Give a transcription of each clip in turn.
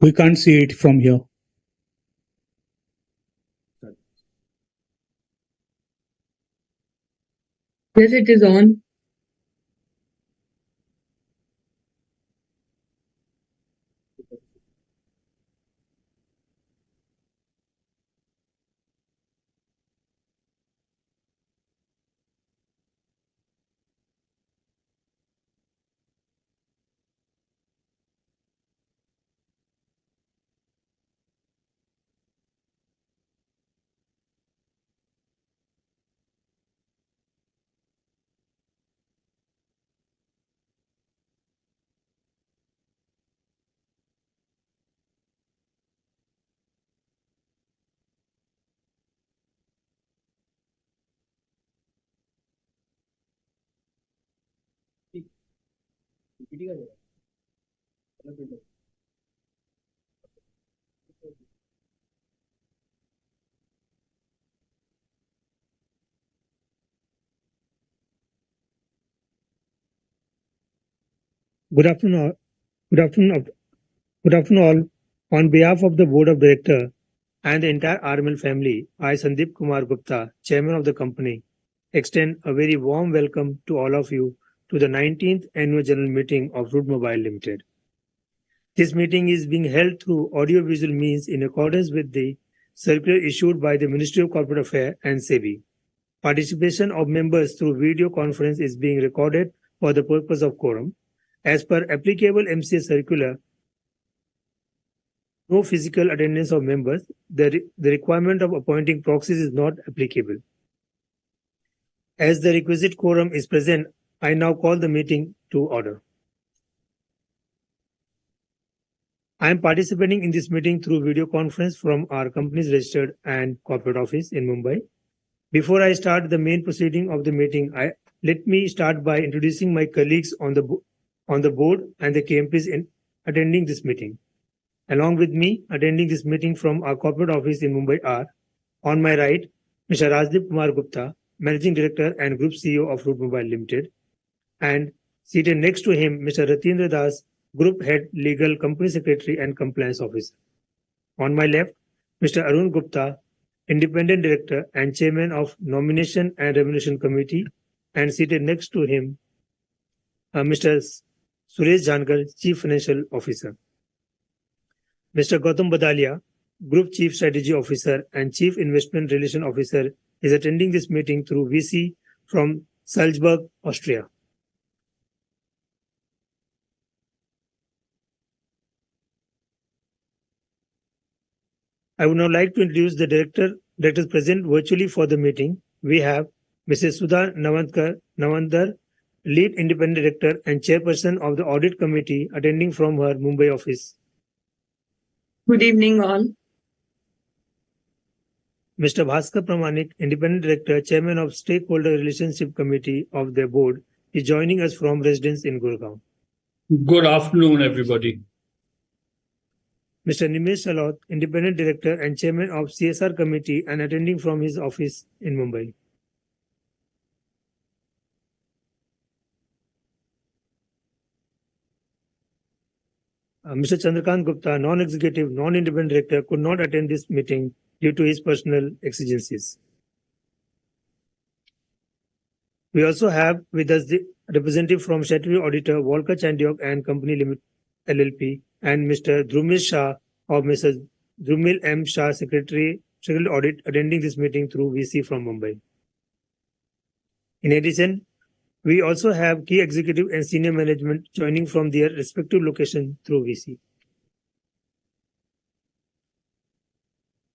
We can't see it from here. Yes, it is on. Good afternoon, all. Good afternoon, all. On behalf of the Board of Directors and the entire RML family, I, 𝗘𝗫𝗣𝗟𝗡, Chairman of the company, extend a very warm welcome to all of you to the 19th Annual General Meeting of 𝗪𝗓𝗪𝗓 Limited. This meeting is being held through audiovisual means in accordance with the circular issued by the Ministry of Corporate Affairs and SEBI. Participation of members through video conference is being recorded for the purpose of quorum. As per applicable MCA circular, no physical attendance of members, the requirement of appointing proxies is not applicable. As the requisite quorum is present, I now call the meeting to order. I am participating in this meeting through video conference from our company's registered and corporate office in Mumbai. Before I start the main proceeding of the meeting, let me start by introducing my colleagues on the board and the KMPs in attending this meeting. Along with me, attending this meeting from our corporate office in Mumbai are, on my right, Mr. 𝗘𝗫𝗣𝗟𝗡, Managing Director and Group CEO of 𝗪𝗓𝗪𝗓 Limited, and seated next to him, Mr. 𝗬𝗓𝗪𝗓𝗪𝗓, Group Head, Legal, Company Secretary and Compliance Officer. On my left, Mr. 𝗓𝗏 Gupta, Independent Director and Chairman of Nomination and Remuneration Committee, and seated next to him, Mr. Suresh Jankar, Chief Financial Officer. Mr. Gautam Badalia, Group Chief Strategy Officer and Chief Investment Relation Officer, is attending this meeting through VC from Salzburg, Austria. I would now like to introduce the directors present virtually for the meeting. We have Mrs. Sudha Navandar, Lead Independent Director and Chairperson of the Audit Committee, attending from her Mumbai office. Good evening, all. Mr. Bhaskar Pramanik, Independent Director, Chairman of Stakeholder Relationship Committee of their board, is joining us from residence in Gurgaon. Good afternoon, everybody. Mr. Nimesh Salot, Independent Director and Chairman of CSR Committee and attending from his office in Mumbai. Mr. 𝗘𝗫𝗣𝗟𝗡 Gupta, Non-Executive, Non-Independent Director, could not attend this meeting due to his personal exigencies. We also have with us the representative from Statutory Auditor, 𝗏𝗓𝗪𝗏 and Company Limited LLP, and Mr. Dhrumil Shah of Mrs. Dhrumil M. Shah, Secretary Audit, attending this meeting through VC from Mumbai. In addition, we also have key executive and senior management joining from their respective location through VC.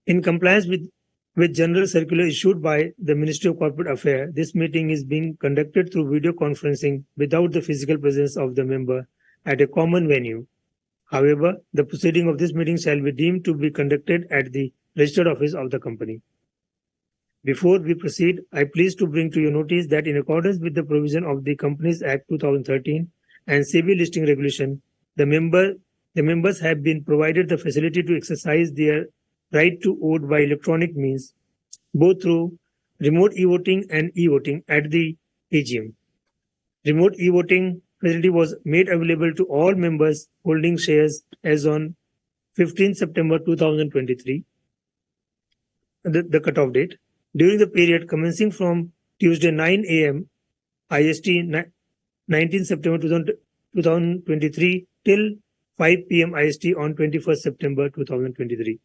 In compliance with general circular issued by the Ministry of Corporate Affairs, this meeting is being conducted through video conferencing without the physical presence of the member at a common venue. However, the proceeding of this meeting shall be deemed to be conducted at the registered office of the company. Before we proceed, I am pleased to bring to your notice that in accordance with the provision of the Companies Act 2013 and SEBI listing regulation, the members have been provided the facility to exercise their right to vote by electronic means, both through remote e-voting and e-voting at the AGM. Remote e-voting facility was made available to all members holding shares as on 15th September 2023, the cutoff date. During the period commencing from Tuesday 9 a.m. IST 19 September 2023 till 5 p.m. IST on 21st September 2023.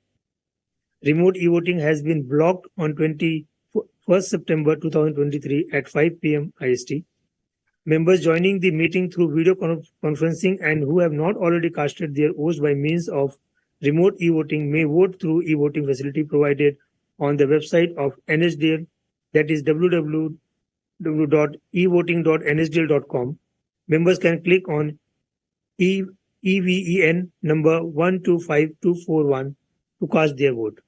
Remote e-voting has been blocked on 21st September 2023 at 5 p.m. IST. Members joining the meeting through video conferencing and who have not already casted their votes by means of remote e-voting may vote through e-voting facility provided on the website of NSDL, that is www.evoting.nsdl.com. Members can click on EVEN number 125241 to cast their vote.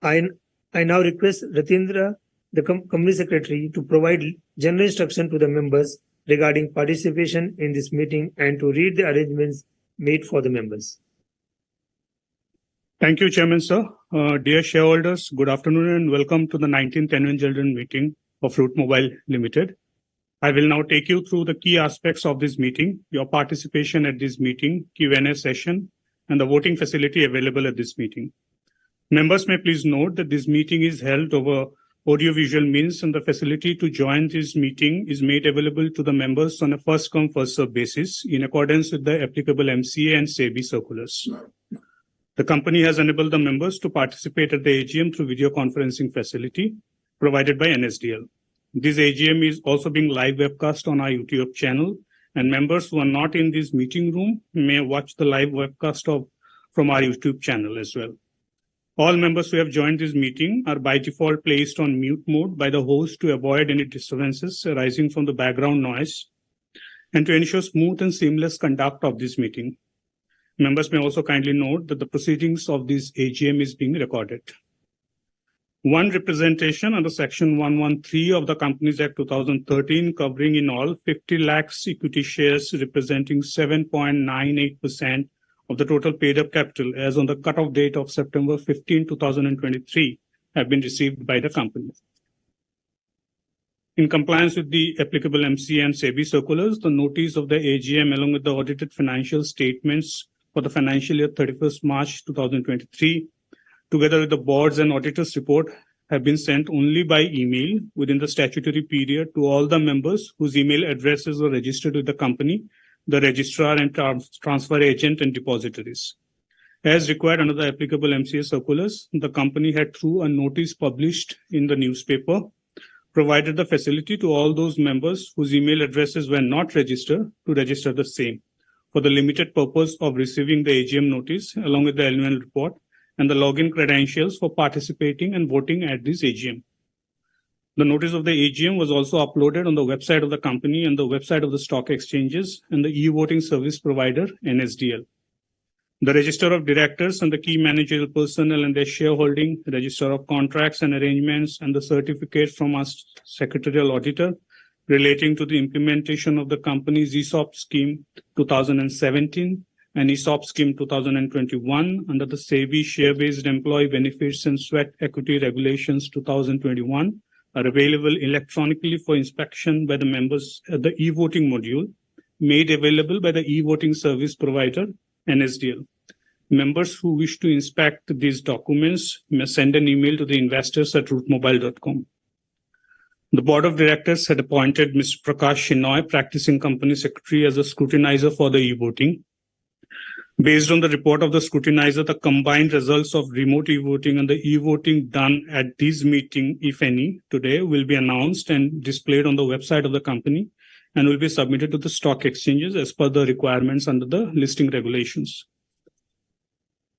I now request Ratindra, the Company Secretary, to provide general instruction to the members regarding participation in this meeting and to read the arrangements made for the members. Thank you, Chairman, sir. Dear shareholders, good afternoon and welcome to the 19th Annual General Meeting of 𝗙𝗏𝗧𝗏 Limited. I will now take you through the key aspects of this meeting, your participation at this meeting, Q&A session, and the voting facility available at this meeting. Members may please note that this meeting is held over audiovisual means and the facility to join this meeting is made available to the members on a first-come, first-served basis in accordance with the applicable MCA and SEBI circulars. The company has enabled the members to participate at the AGM through video conferencing facility provided by NSDL. This AGM is also being live webcast on our YouTube channel, and members who are not in this meeting room may watch the live webcast from our YouTube channel as well. All members who have joined this meeting are by default placed on mute mode by the host to avoid any disturbances arising from the background noise and to ensure smooth and seamless conduct of this meeting. Members may also kindly note that the proceedings of this AGM is being recorded. One representation under Section 113 of the Companies Act 2013 covering in all 50 lakhs equity shares representing 7.98% of the total paid-up capital as on the cut-off date of September 15, 2023 have been received by the company. In compliance with the applicable MCA and SEBI circulars, the notice of the AGM along with the audited financial statements for the financial year 31st March 2023, together with the board's and auditors' report, have been sent only by email within the statutory period to all the members whose email addresses were registered with the company, the registrar and transfer agent and depositories. As required under the applicable MCA circulars, the company had through a notice published in the newspaper, provided the facility to all those members whose email addresses were not registered to register the same for the limited purpose of receiving the AGM notice along with the annual report and the login credentials for participating and voting at this AGM. The notice of the AGM was also uploaded on the website of the company and the website of the stock exchanges and the e-voting service provider, NSDL. The register of directors and the key managerial personnel and their shareholding, register of contracts and arrangements, and the certificate from our secretarial auditor relating to the implementation of the company's ESOP scheme 2017 and ESOP scheme 2021 under the SEBI Share-Based Employee Benefits and Sweat Equity Regulations 2021 are available electronically for inspection by the members at the e-voting module made available by the e-voting service provider, NSDL. Members who wish to inspect these documents may send an email to the investors@routemobile.com. The Board of Directors had appointed Mr. Prakash Shenoy, Practicing Company Secretary, as a scrutinizer for the e-voting. Based on the report of the scrutinizer, the combined results of remote e-voting and the e-voting done at this meeting, if any, today will be announced and displayed on the website of the company and will be submitted to the stock exchanges as per the requirements under the listing regulations.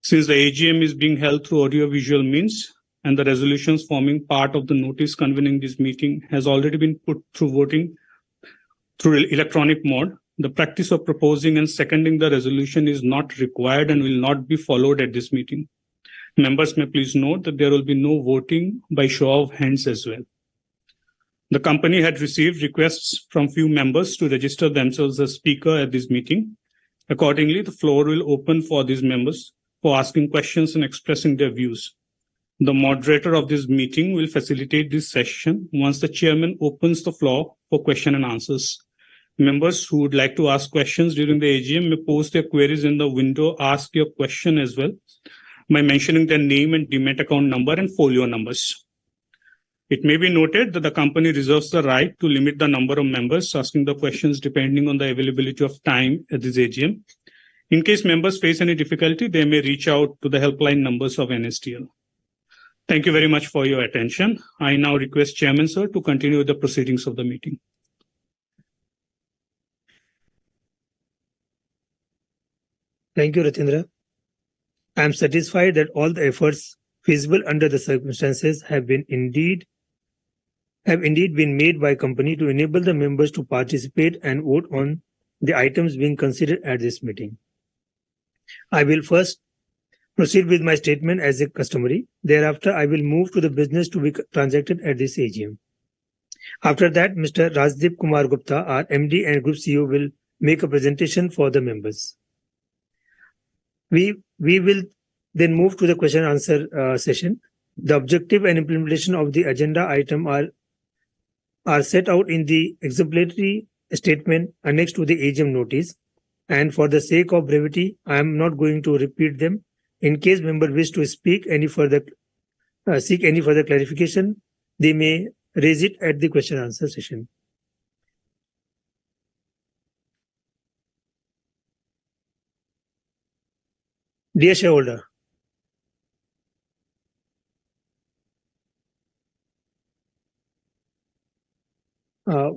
Since the AGM is being held through audiovisual means and the resolutions forming part of the notice convening this meeting has already been put through voting through electronic mode, the practice of proposing and seconding the resolution is not required and will not be followed at this meeting. Members may please note that there will be no voting by show of hands as well. The company had received requests from few members to register themselves as speaker at this meeting. Accordingly, the floor will open for these members for asking questions and expressing their views. The moderator of this meeting will facilitate this session once the chairman opens the floor for question and answers. Members who would like to ask questions during the AGM may post their queries in the window Ask Your Question as well by mentioning their name and demat account number and folio numbers. It may be noted that the company reserves the right to limit the number of members asking the questions depending on the availability of time at this AGM. In case members face any difficulty, they may reach out to the helpline numbers of NSDL. Thank you very much for your attention. I now request Chairman Sir to continue with the proceedings of the meeting. Thank you, Ratindra. I am satisfied that all the efforts feasible under the circumstances have indeed been made by company to enable the members to participate and vote on the items being considered at this meeting. I will first proceed with my statement as a customary. Thereafter, I will move to the business to be transacted at this AGM. After that, Mr. 𝗘𝗫𝗣𝗟𝗡, our MD and Group CEO, will make a presentation for the members. We will then move to the question and answer session. The objective and implementation of the agenda item are set out in the exemplary statement annexed to the AGM notice, and for the sake of brevity, I am not going to repeat them. In case members wish to seek any further clarification, they may raise it at the question and answer session. Dear shareholder, a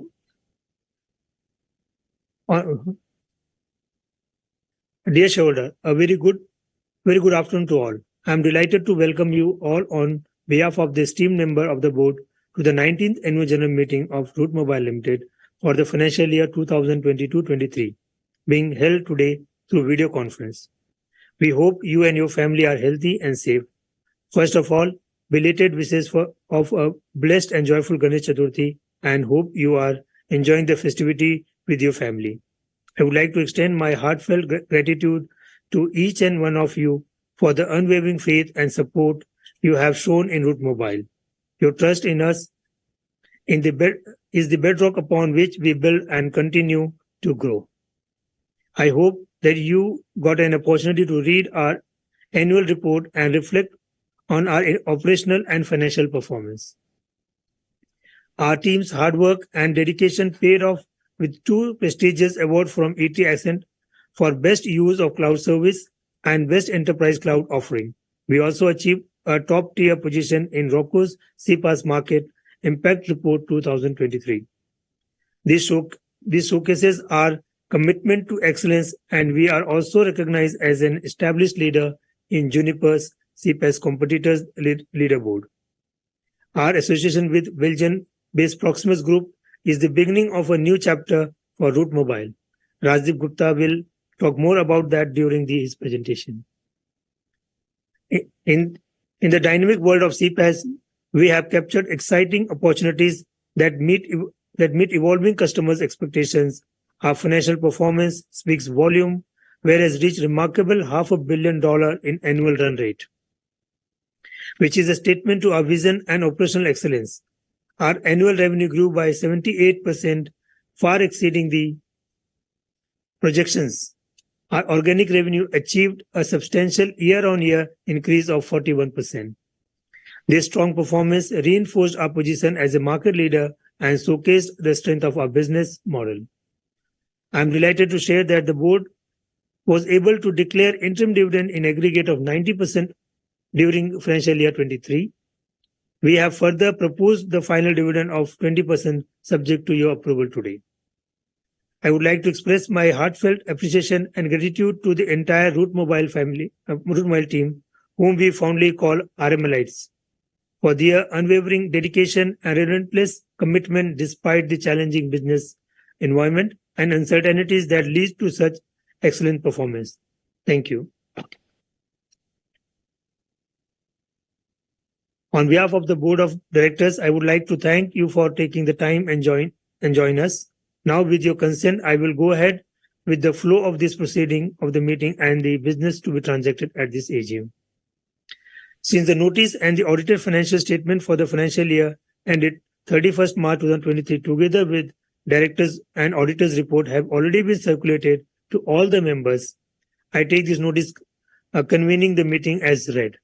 very good afternoon to all. I am delighted to welcome you all on behalf of the esteemed member of the board to the 19th Annual General Meeting of Route Mobile Limited for the financial year 2022-23, being held today through video conference. We hope you and your family are healthy and safe. First of all, belated wishes of a blessed and joyful Ganesh Chaturthi, and hope you are enjoying the festivity with your family. I would like to extend my heartfelt gratitude to each and one of you for the unwavering faith and support you have shown in Route Mobile. Your trust in us is the bedrock upon which we build and continue to grow. I hope that you got an opportunity to read our annual report and reflect on our operational and financial performance. Our team's hard work and dedication paid off with 2 prestigious awards from 𝗘𝗫𝗣𝗟𝗡 for Best Use of Cloud Service and Best Enterprise Cloud Offering. We also achieved a top-tier position in ROCCO's CPaaS Market Impact Report 2023. This showcases our commitment to excellence, and we are also recognized as an established leader in Juniper's CPaaS Competitors Leaderboard. Our association with Belgian-based Proximus Group is the beginning of a new chapter for Route Mobile. Rajdeep Gupta will talk more about that during his presentation. In the dynamic world of CPaaS, we have captured exciting opportunities that meet evolving customers' expectations. Our financial performance speaks volume, whereas reached remarkable $500 million in annual run rate, which is a statement to our vision and operational excellence. Our annual revenue grew by 78%, far exceeding the projections. Our organic revenue achieved a substantial year-on-year increase of 41%. This strong performance reinforced our position as a market leader and showcased the strength of our business model. I am delighted to share that the board was able to declare interim dividend in aggregate of 90% during financial year 23. We have further proposed the final dividend of 20% subject to your approval today. I would like to express my heartfelt appreciation and gratitude to the entire Route Mobile family, Route Mobile team, whom we fondly call RMLites, for their unwavering dedication and relentless commitment despite the challenging business environment and uncertainties that lead to such excellent performance. Thank you. On behalf of the Board of Directors, I would like to thank you for taking the time and join us. Now, with your consent, I will go ahead with the flow of this proceeding of the meeting and the business to be transacted at this AGM. Since the notice and the audited financial statement for the financial year ended 31st March 2023, together with directors, and auditors' report have already been circulated to all the members. I take this notice convening the meeting as read.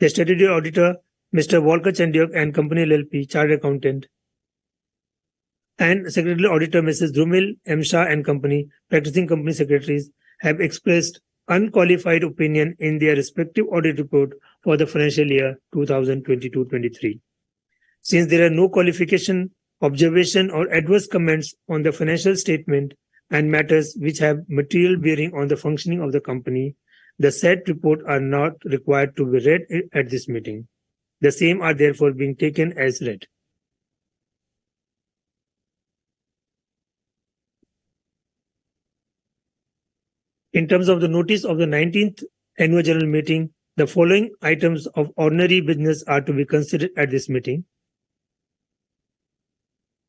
The statutory auditor, Mr. 𝗘𝗫𝗣𝗟𝗢𝗥 and Company LLP, Chartered Accountant, and Secretarial Auditor, Mrs. 𝗘𝗫𝗣𝗟𝗢𝗥 and Company, Practicing Company Secretaries, have expressed unqualified opinion in their respective audit report for the financial year 2022-23. Since there are no qualification, observation, or adverse comments on the financial statement and matters which have material bearing on the functioning of the company, the said report are not required to be read at this meeting. The same are therefore being taken as read. In terms of the notice of the 19th Annual General Meeting, the following items of ordinary business are to be considered at this meeting.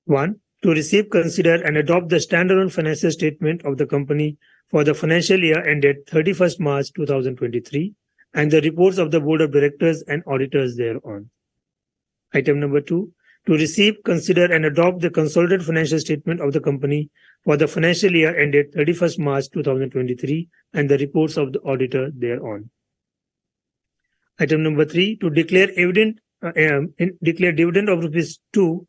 1. To receive, consider, and adopt the standalone financial statement of the company for the financial year ended 31st March 2023 and the reports of the Board of Directors and Auditors thereon. Item number 2. To receive, consider, and adopt the consolidated financial statement of the company for the financial year ended 31st March 2023 and the reports of the auditor thereon. Item number 3. To declare dividend of ₹2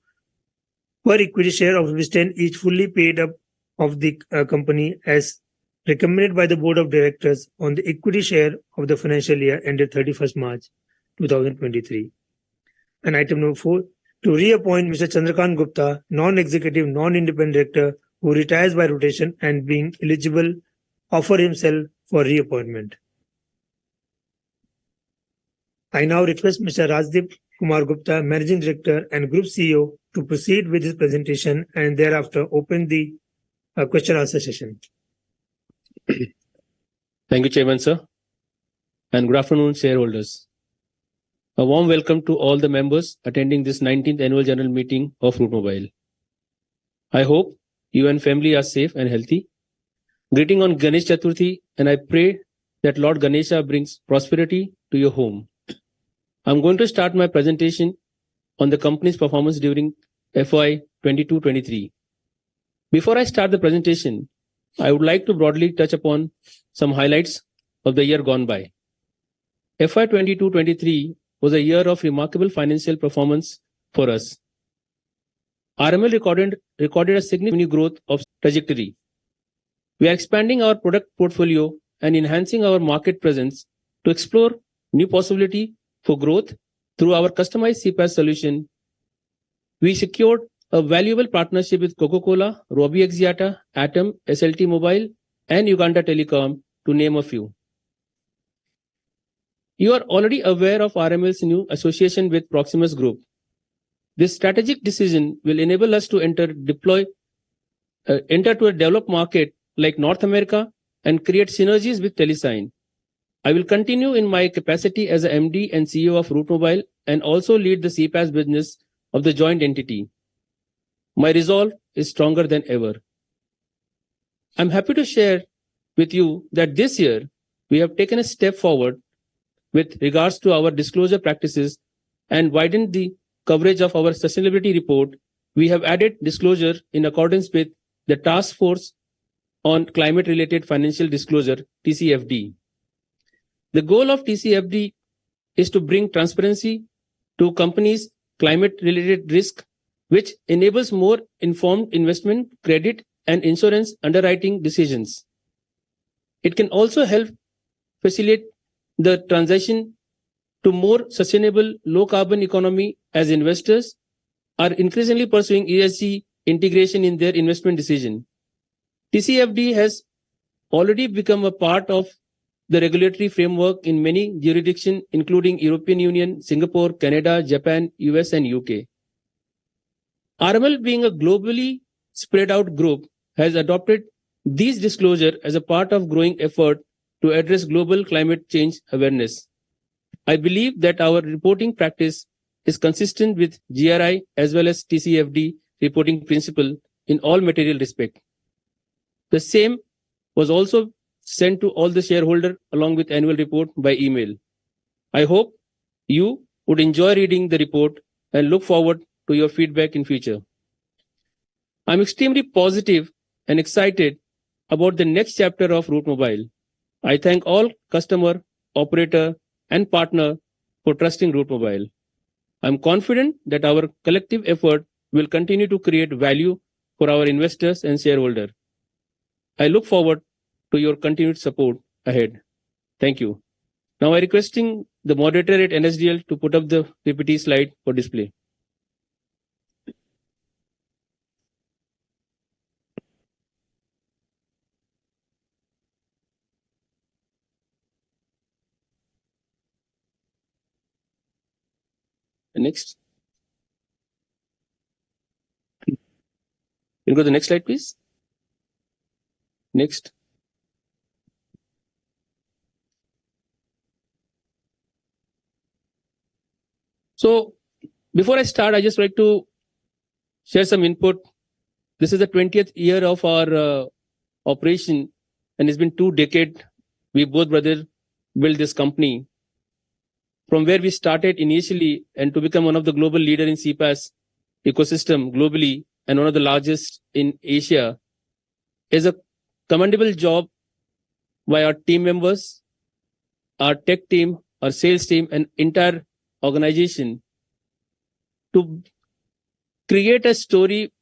per equity share of ₹10 each fully paid up of the company as recommended by the Board of Directors on the equity share of the financial year ended 31st March 2023. And item number 4. To reappoint Mr. 𝗘𝗫𝗣𝗟𝗢𝗥 Gupta, non-executive, non-independent director who retires by rotation and being eligible, offer himself for reappointment. I now request Mr. Rajdeep Kumar Gupta, Managing Director and Group CEO, to proceed with his presentation and thereafter open the question answer session. Thank you, Chairman, sir. And good afternoon, shareholders. A warm welcome to all the members attending this 19th Annual General Meeting of Route Mobile. I hope you and family are safe and healthy. Greeting on Ganesh Chaturthi, and I pray that Lord Ganesha brings prosperity to your home. I'm going to start my presentation on the company's performance during FY 22-23. Before I start the presentation, I would like to broadly touch upon some highlights of the year gone by. FY 22-23 was a year of remarkable financial performance for us. RML recorded a significant growth of trajectory. We are expanding our product portfolio and enhancing our market presence to explore new possibility for growth through our customized CPaaS solution. We secured a valuable partnership with Coca-Cola, 𝗘𝗫𝗣𝗟𝗢𝗥, Atom, SLT Mobile, and Uganda Telecom, to name a few. You are already aware of RML's new association with Proximus Group. This strategic decision will enable us to enter to a developed market like North America and create synergies with Telesign. I will continue in my capacity as a MD and CEO of Route Mobile and also lead the CPaaS business of the joint entity. My resolve is stronger than ever. I'm happy to share with you that this year we have taken a step forward with regards to our disclosure practices and widened the coverage of our sustainability report. We have added disclosure in accordance with the Task Force on Climate-Related Financial Disclosure, TCFD. The goal of TCFD is to bring transparency to companies' climate-related risk, which enables more informed investment, credit, and insurance underwriting decisions. It can also help facilitate the transition to more sustainable, low-carbon economy as investors are increasingly pursuing ESG integration in their investment decision. TCFD has already become a part of the regulatory framework in many jurisdictions, including European Union, Singapore, Canada, Japan, US, and UK. RML, being a globally spread out group, has adopted these disclosures as a part of growing effort to address global climate change awareness. I believe that our reporting practice is consistent with GRI as well as TCFD reporting principle in all material respect. The same was also sent to all the shareholders along with annual report by email. I hope you would enjoy reading the report and look forward to your feedback in future. I'm extremely positive and excited about the next chapter of Route Mobile. I thank all customer, operator, and partner for trusting Route Mobile. I'm confident that our collective effort will continue to create value for our investors and shareholders. I look forward to your continued support ahead. Thank you. Now I requesting the moderator at NSDL to put up the PPT slide for display. Next. Can you go to the next slide, please? Next. So before I start, I just like to share some input. This is the 20th year of our operation, and it's been 2 decades. We both brothers built this company from where we started initially and to become one of the global leader in CPaaS ecosystem globally and one of the largest in Asia is a commendable job by our team members, our tech team, our sales team, and entire organization to create a story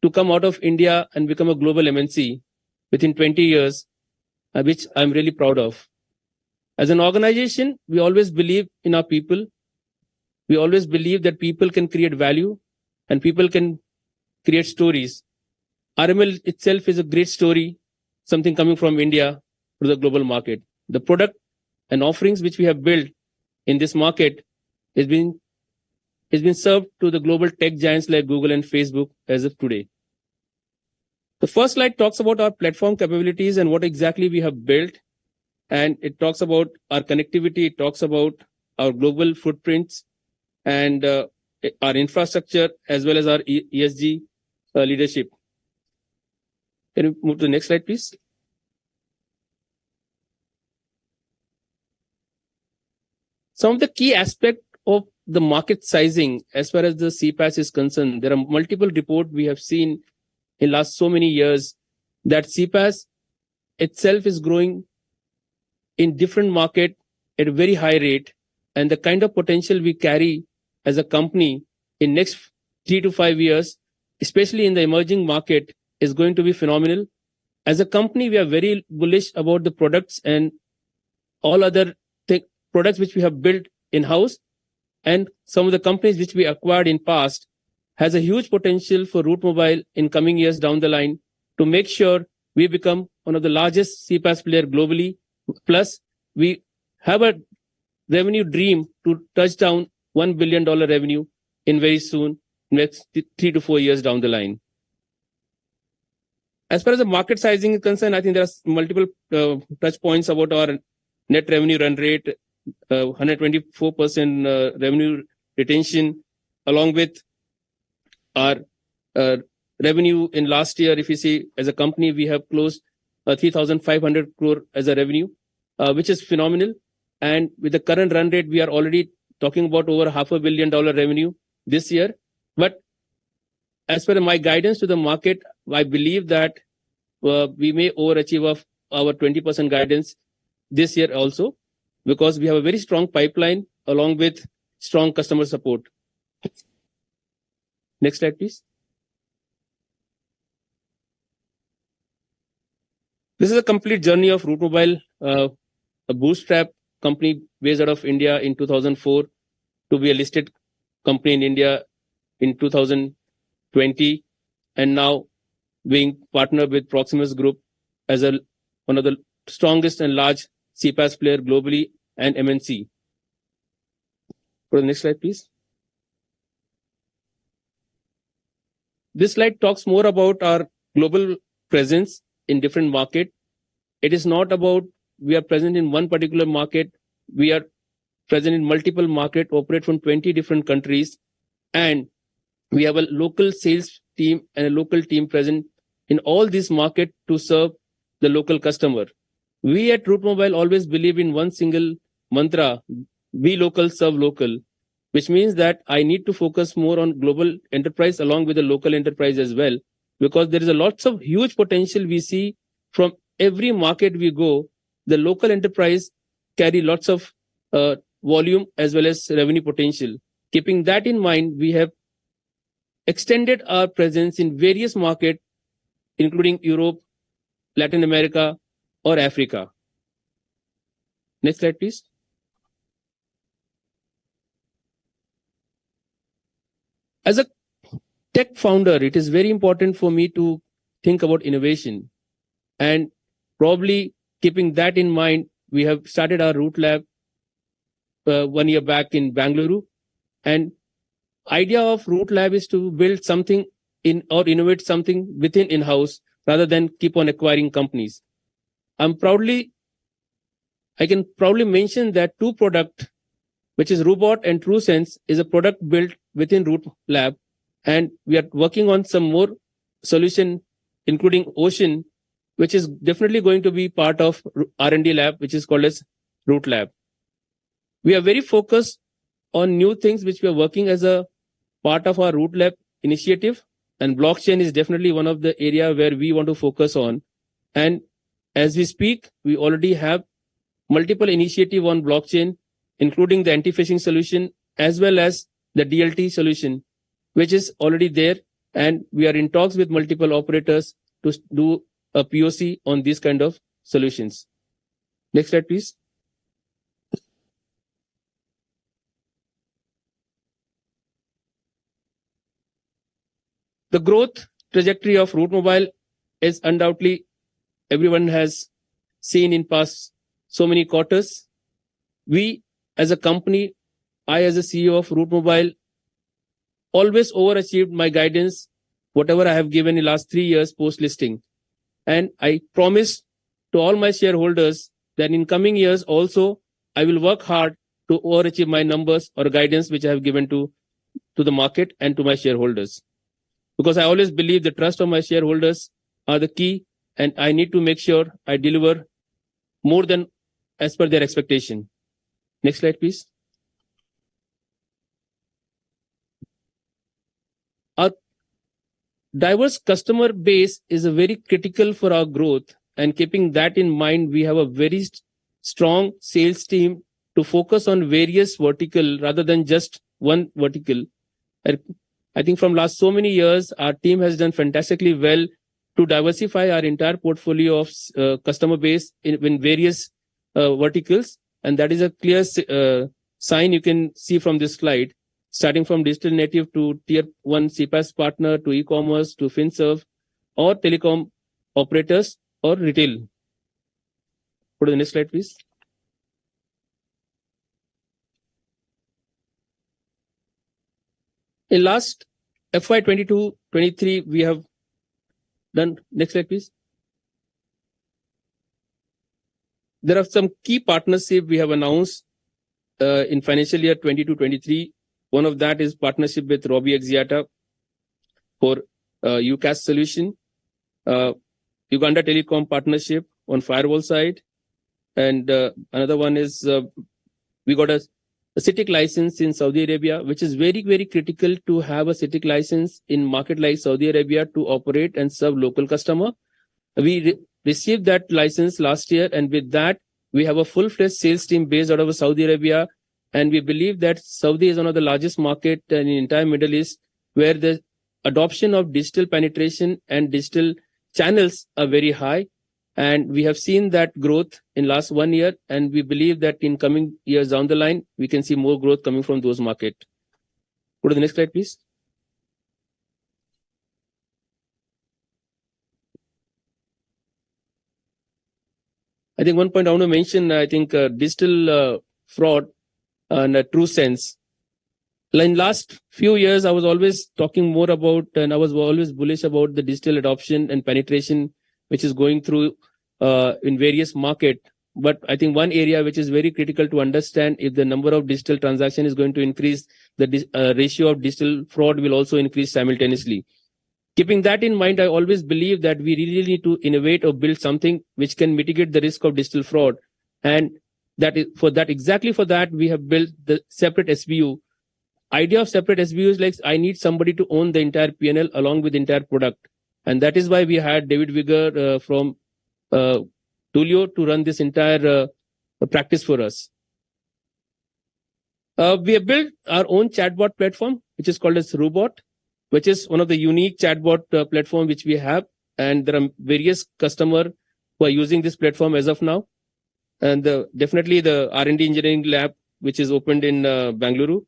to come out of India and become a global MNC within 20 years, which I'm really proud of. As an organization, we always believe in our people. We always believe that people can create value and people can create stories. RML itself is a great story, something coming from India to the global market. The product and offerings which we have built in this market has been served to the global tech giants like Google and Facebook as of today. The first slide talks about our platform capabilities and what exactly we have built. And it talks about our connectivity, it talks about our global footprints and our infrastructure as well as our ESG leadership. Can you move to the next slide, please? Some of the key aspects of the market sizing as far as the CPaaS is concerned, there are multiple reports we have seen in last so many years that CPaaS itself is growing in different market at a very high rate, and the kind of potential we carry as a company in next 3 to 5 years, especially in the emerging market, is going to be phenomenal. As a company, we are very bullish about the products and all other products which we have built in-house, and some of the companies which we acquired in past has a huge potential for Route Mobile in coming years down the line to make sure we become one of the largest CPaaS player globally. Plus, we have a revenue dream to touch down $1 billion revenue in very soon, next 3 to 4 years down the line. As far as the market sizing is concerned, I think there are multiple touch points about our net revenue run rate, 124% revenue retention, along with our revenue in last year. If you see, as a company, we have closed 3,500 crore as a revenue, which is phenomenal. And with the current run rate, we are already talking about over $500 million revenue this year. But as per my guidance to the market, I believe that we may overachieve our 20% guidance this year also, because we have a very strong pipeline along with strong customer support. Next slide, please. This is a complete journey of Route Mobile, a bootstrap company based out of India in 2004 to be a listed company in India in 2020, and now being partnered with Proximus Group as one of the strongest and large CPaaS player globally and MNC. Go to the next slide, please. This slide talks more about our global presence in different market. It is not about we are present in one particular market. We are present in multiple markets, operate from 20 different countries, and we have a local sales team and a local team present in all these markets to serve the local customer. We at Route Mobile always believe in one single mantra: be local, serve local, which means that I need to focus more on global enterprise along with the local enterprise as well. because there is a lots of huge potential we see from every market we go. The local enterprise carry lots of volume as well as revenue potential. Keeping that in mind, we have extended our presence in various markets, including Europe, Latin America, or Africa. Next slide, please. As a tech founder, it is very important for me to think about innovation. And probably keeping that in mind, we have started our Root Lab 1 year back in Bangalore. And idea of Root Lab is to build something in or innovate something within in-house rather than keep on acquiring companies. I can proudly mention that two products, which is Robot and TrueSense, is a product built within Root Lab. And we are working on some more solution, including Ocean, which is definitely going to be part of R&D lab, which is called as Root Lab. We are very focused on new things which we are working as a part of our Root Lab initiative. And blockchain is definitely one of the area where we want to focus on. And as we speak, we already have multiple initiatives on blockchain, including the anti-phishing solution, as well as the DLT solution, which is already there. And we are in talks with multiple operators to do a POC on these kind of solutions. Next slide, please. The growth trajectory of Root Mobile is undoubtedly everyone has seen in past so many quarters. We as a company, I as a CEO of Root Mobile, always overachieved my guidance, whatever I have given in the last 3 years post-listing. And I promise to all my shareholders that in coming years also, I will work hard to overachieve my numbers or guidance which I have given to the market and to my shareholders. Because I always believe the trust of my shareholders are the key, and I need to make sure I deliver more than as per their expectation. Next slide, please. Our diverse customer base is a very critical for our growth, and keeping that in mind, we have a very strong sales team to focus on various vertical rather than just one vertical. I think from last so many years, our team has done fantastically well to diversify our entire portfolio of customer base in various verticals. And that is a clear sign you can see from this slide, starting from digital native to tier 1 CPaaS partner to e-commerce to FinServe or telecom operators or retail. Go to the next slide, please. In last FY 22-23, we have done, next slide, please. There are some key partnerships we have announced in financial year 22-23. One of that is partnership with 𝗘𝗫𝗣𝗟𝗢 for UCaaS solution. Uganda Telecom partnership on firewall side. And another one is we got a CITIC license in Saudi Arabia, which is very, very critical to have a CITIC license in market like Saudi Arabia to operate and serve local customer. We received that license last year, and with that, we have a full-fledged sales team based out of Saudi Arabia, and we believe that Saudi is one of the largest market in the entire Middle East, where the adoption of digital penetration and digital channels are very high. And we have seen that growth in last 1 year, and we believe that in coming years down the line, we can see more growth coming from those markets. Go to the next slide, please. I think one point I want to mention, I think digital fraud and TrueSense. In last few years, I was always talking more about, and I was always bullish about the digital adoption and penetration, which is going through in various markets. But I think one area which is very critical to understand, if the number of digital transaction is going to increase, the ratio of digital fraud will also increase simultaneously. Keeping that in mind, I always believe that we really need to innovate or build something which can mitigate the risk of digital fraud. And that is exactly for that, we have built the separate SBU. Idea of separate SBU is like, I need somebody to own the entire P&L along with the entire product. And that is why we had David Vigor from Tulio to run this entire practice for us. We have built our own chatbot platform, which is called as Robot, which is one of the unique chatbot platform which we have. And there are various customers who are using this platform as of now. And definitely the R&D engineering lab, which is opened in Bangalore.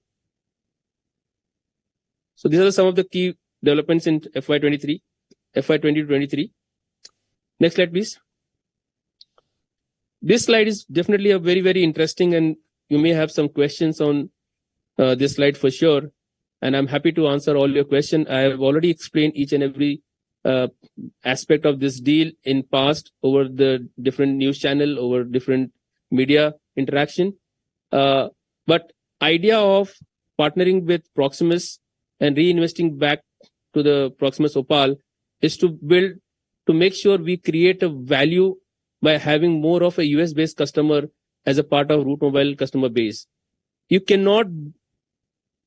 So these are some of the key developments in FY 2023. Next slide, please. This slide is definitely a very, very interesting, and you may have some questions on this slide for sure. And I'm happy to answer all your questions. I have already explained each and every aspect of this deal in past over the different news channel, over different media interaction. But idea of partnering with Proximus and reinvesting back to the Proximus Opal is to make sure we create a value by having more of a US-based customer as a part of Route Mobile customer base. You cannot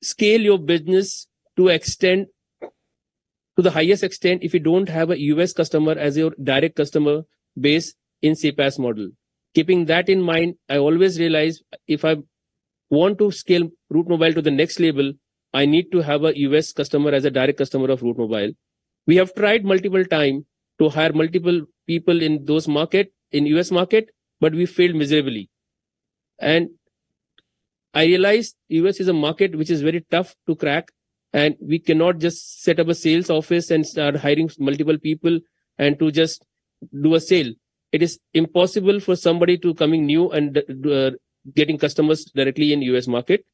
scale your business to the highest extent if you don't have a US customer as your direct customer base in CPaaS model. Keeping that in mind, I always realize if I want to scale Route Mobile to the next level, I need to have a US customer as a direct customer of Route Mobile. We have tried multiple times to hire multiple people in those in US market, but we failed miserably. And I realized US is a market which is very tough to crack, and we cannot just set up a sales office and start hiring multiple people and to just do a sale. It is impossible for somebody to coming new and getting customers directly in US market.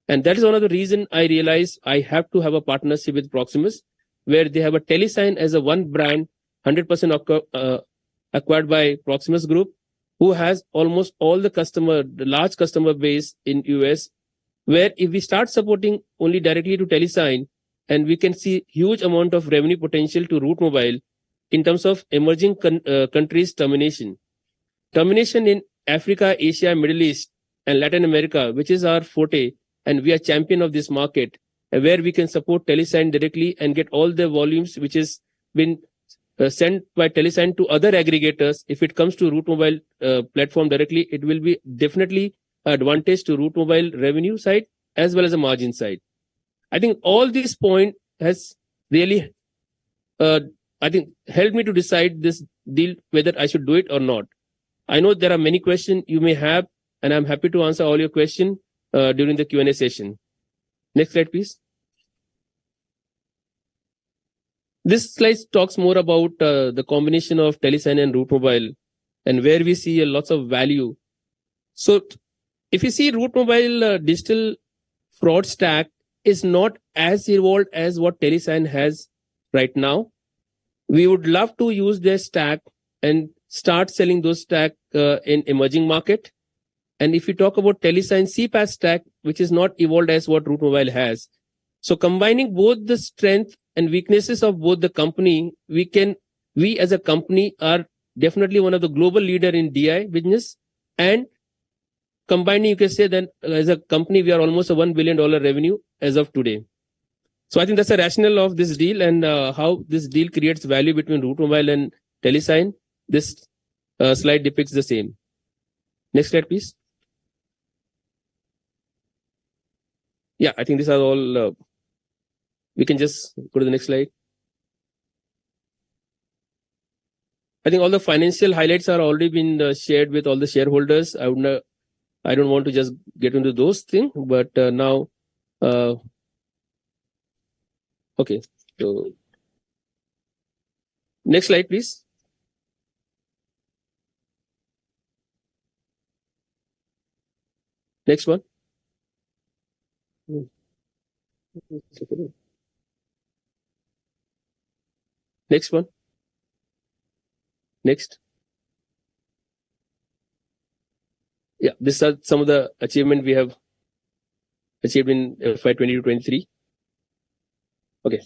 And that is one of the reasons I realized I have to have a partnership with Proximus, where they have a TeleSign as a one brand, 100% acquired by Proximus Group, who has almost all the large customer base in US, where if we start supporting only directly to TeleSign, and we can see huge amount of revenue potential to Route Mobile in terms of emerging countries termination. Termination in Africa, Asia, Middle East, and Latin America, which is our forte, and we are champion of this market, where we can support TeleSign directly and get all the volumes which has been sent by TeleSign to other aggregators. If it comes to Route Mobile platform directly, it will be definitely an advantage to Route Mobile revenue side as well as a margin side. I think all these points has really, helped me to decide this deal, whether I should do it or not. I know there are many questions you may have, and I'm happy to answer all your questions during the Q&A session. Next slide, please. This slide talks more about the combination of TeleSign and Route Mobile, and where we see lots of value. So if you see Route Mobile digital fraud stack is not as evolved as what TeleSign has right now. We would love to use their stack and start selling those stack in emerging market. And if you talk about TeleSign CPaaS stack, which is not evolved as what Route Mobile has. So combining both the strength and weaknesses of both the company, we as a company are definitely one of the global leader in DI business. And combining, you can say that as a company, we are almost a $1 billion revenue as of today. So I think that's a rationale of this deal, and how this deal creates value between Route Mobile and TeleSign. This slide depicts the same. Next slide, please. Yeah, I think these are all, we can just go to the next slide. I think all the financial highlights are already been shared with all the shareholders. I don't want to just get into those things, but now, okay. So next slide, please. Next one. Next one. Next. Yeah, these are some of the achievement we have achieved in FY 2022-23. Okay,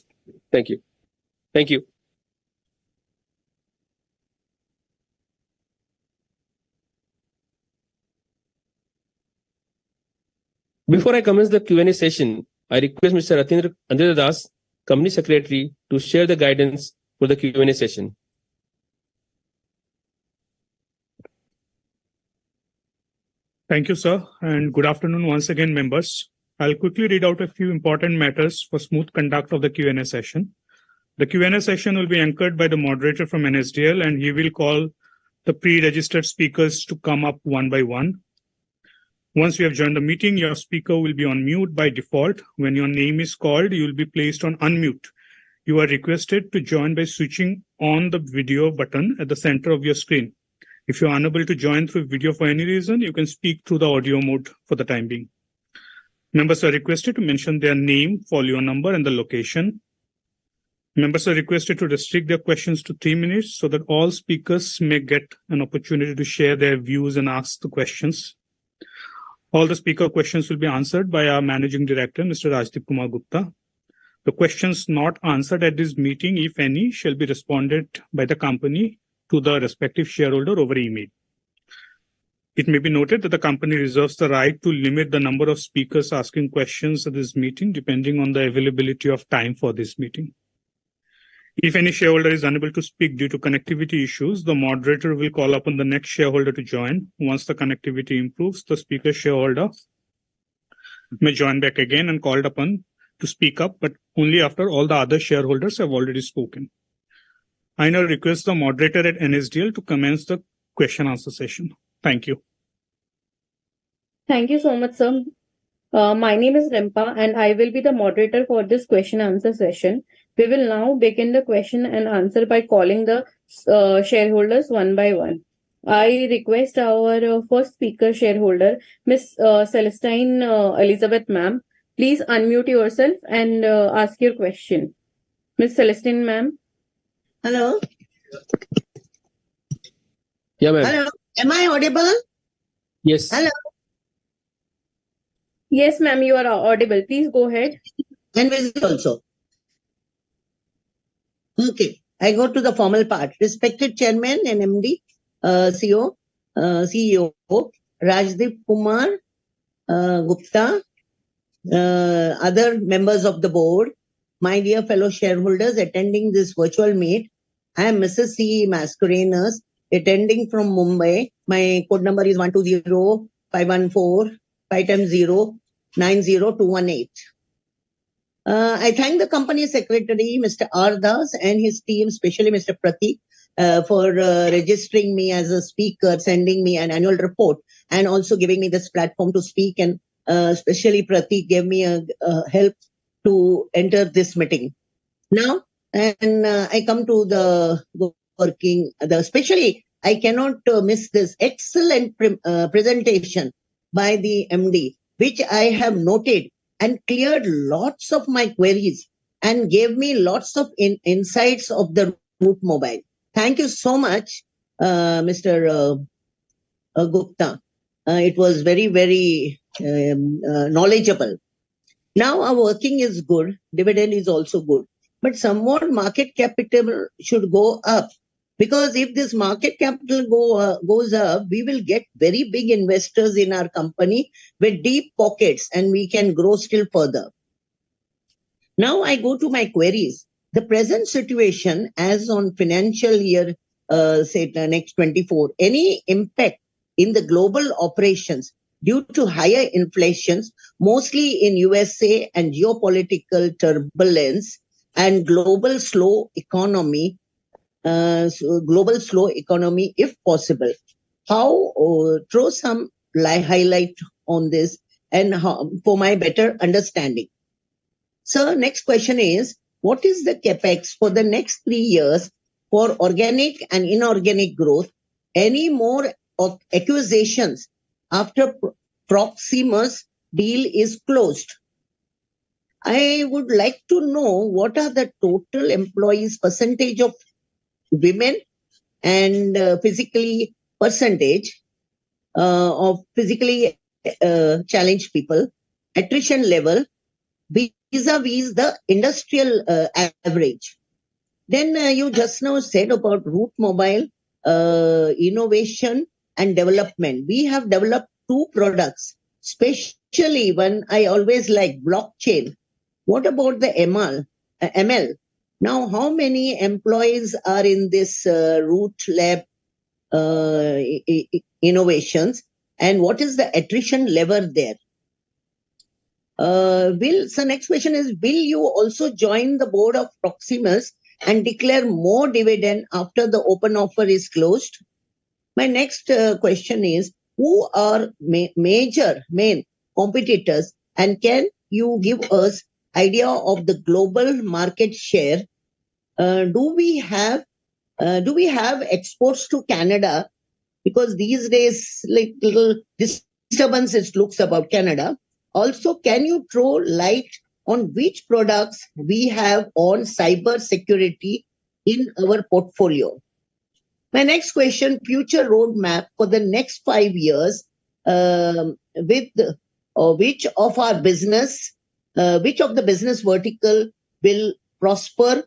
thank you. Thank you. Before I commence the Q&A session, I request Mr. 𝗙𝗢𝗓𝗓, Company Secretary, to share the guidance for the Q&A session. Thank you, sir, and good afternoon once again, members. I'll quickly read out a few important matters for smooth conduct of the Q&A session. The Q&A session will be anchored by the moderator from NSDL, and he will call the pre-registered speakers to come up one by one. Once you have joined the meeting, your speaker will be on mute by default. When your name is called, you will be placed on unmute. You are requested to join by switching on the video button at the center of your screen. If you are unable to join through video for any reason, you can speak through the audio mode for the time being. Members are requested to mention their name, folio number, and the location. Members are requested to restrict their questions to 3 minutes so that all speakers may get an opportunity to share their views and ask the questions. All the speaker questions will be answered by our Managing Director, Mr. 𝗘𝗫𝗣𝗟𝗢𝗥𝗘. The questions not answered at this meeting, if any, shall be responded by the company to the respective shareholder over email. It may be noted that the company reserves the right to limit the number of speakers asking questions at this meeting depending on the availability of time for this meeting. If any shareholder is unable to speak due to connectivity issues, the moderator will call upon the next shareholder to join. Once the connectivity improves, the speaker shareholder may join back again and called upon to speak up, but only after all the other shareholders have already spoken. I now request the moderator at NSDL to commence the question answer session. Thank you. Thank you so much, sir. My name is Rimpa and I will be the moderator for this question answer session. We will now begin the question and answer by calling the shareholders one by one. I request our first speaker shareholder, Ms. Celestine Elizabeth ma'am. Please unmute yourself and ask your question. Ms. Celestine ma'am. Hello. Yeah, ma'am. Hello. Am I audible? Yes. Hello. Yes, ma'am, you are audible. Please go ahead. And visible also. Okay. I go to the formal part. Respected Chairman and MD, CEO, 𝗘𝗫𝗣𝗟𝗢𝗥𝗘, other members of the board, my dear fellow shareholders attending this virtual meet. I am Mrs. 𝗘𝗫𝗣𝗟𝗢𝗥𝗘, attending from Mumbai. My code number is 120-514-510-90218. I thank the company secretary, Mr. R. Das, and his team, especially Mr. Pratik, for registering me as a speaker, sending me an annual report, and also giving me this platform to speak. And especially Pratik gave me a help to enter this meeting. Now, and I come to the working, especially I cannot miss this excellent presentation by the MD, which I have noted and cleared lots of my queries and gave me lots of insights of the Root Mobile. Thank you so much, Mr. Gupta. It was very, very knowledgeable. Now our working is good. Dividend is also good. But somewhat market capital should go up. Because if this market capital goes up, we will get very big investors in our company with deep pockets and we can grow still further. Now I go to my queries. The present situation as on financial year, say next 24, any impact in the global operations due to higher inflations, mostly in USA and geopolitical turbulence and global slow economy, if possible. How throw some highlight on this and how, for my better understanding. So next question is, what is the capex for the next 3 years for organic and inorganic growth? Any more of acquisitions after Proximus deal is closed? I would like to know what are the total employees percentage of women and physically percentage of physically challenged people, attrition level vis-a-vis the industrial average. Then you just now said about Root Mobile innovation and development. We have developed 2 products, especially one I always like, blockchain. What about the ML? Now, how many employees are in this Root Lab innovations, and what is the attrition level there? So next question is, will you also join the board of Proximus and declare more dividend after the open offer is closed? My next question is, who are main competitors, and can you give us idea of the global market share? Do we have exports to Canada? Because these days, like little disturbance it looks about Canada. Also, can you throw light on which products we have on cyber security in our portfolio? My next question, future roadmap for the next 5 years, which of the business vertical will prosper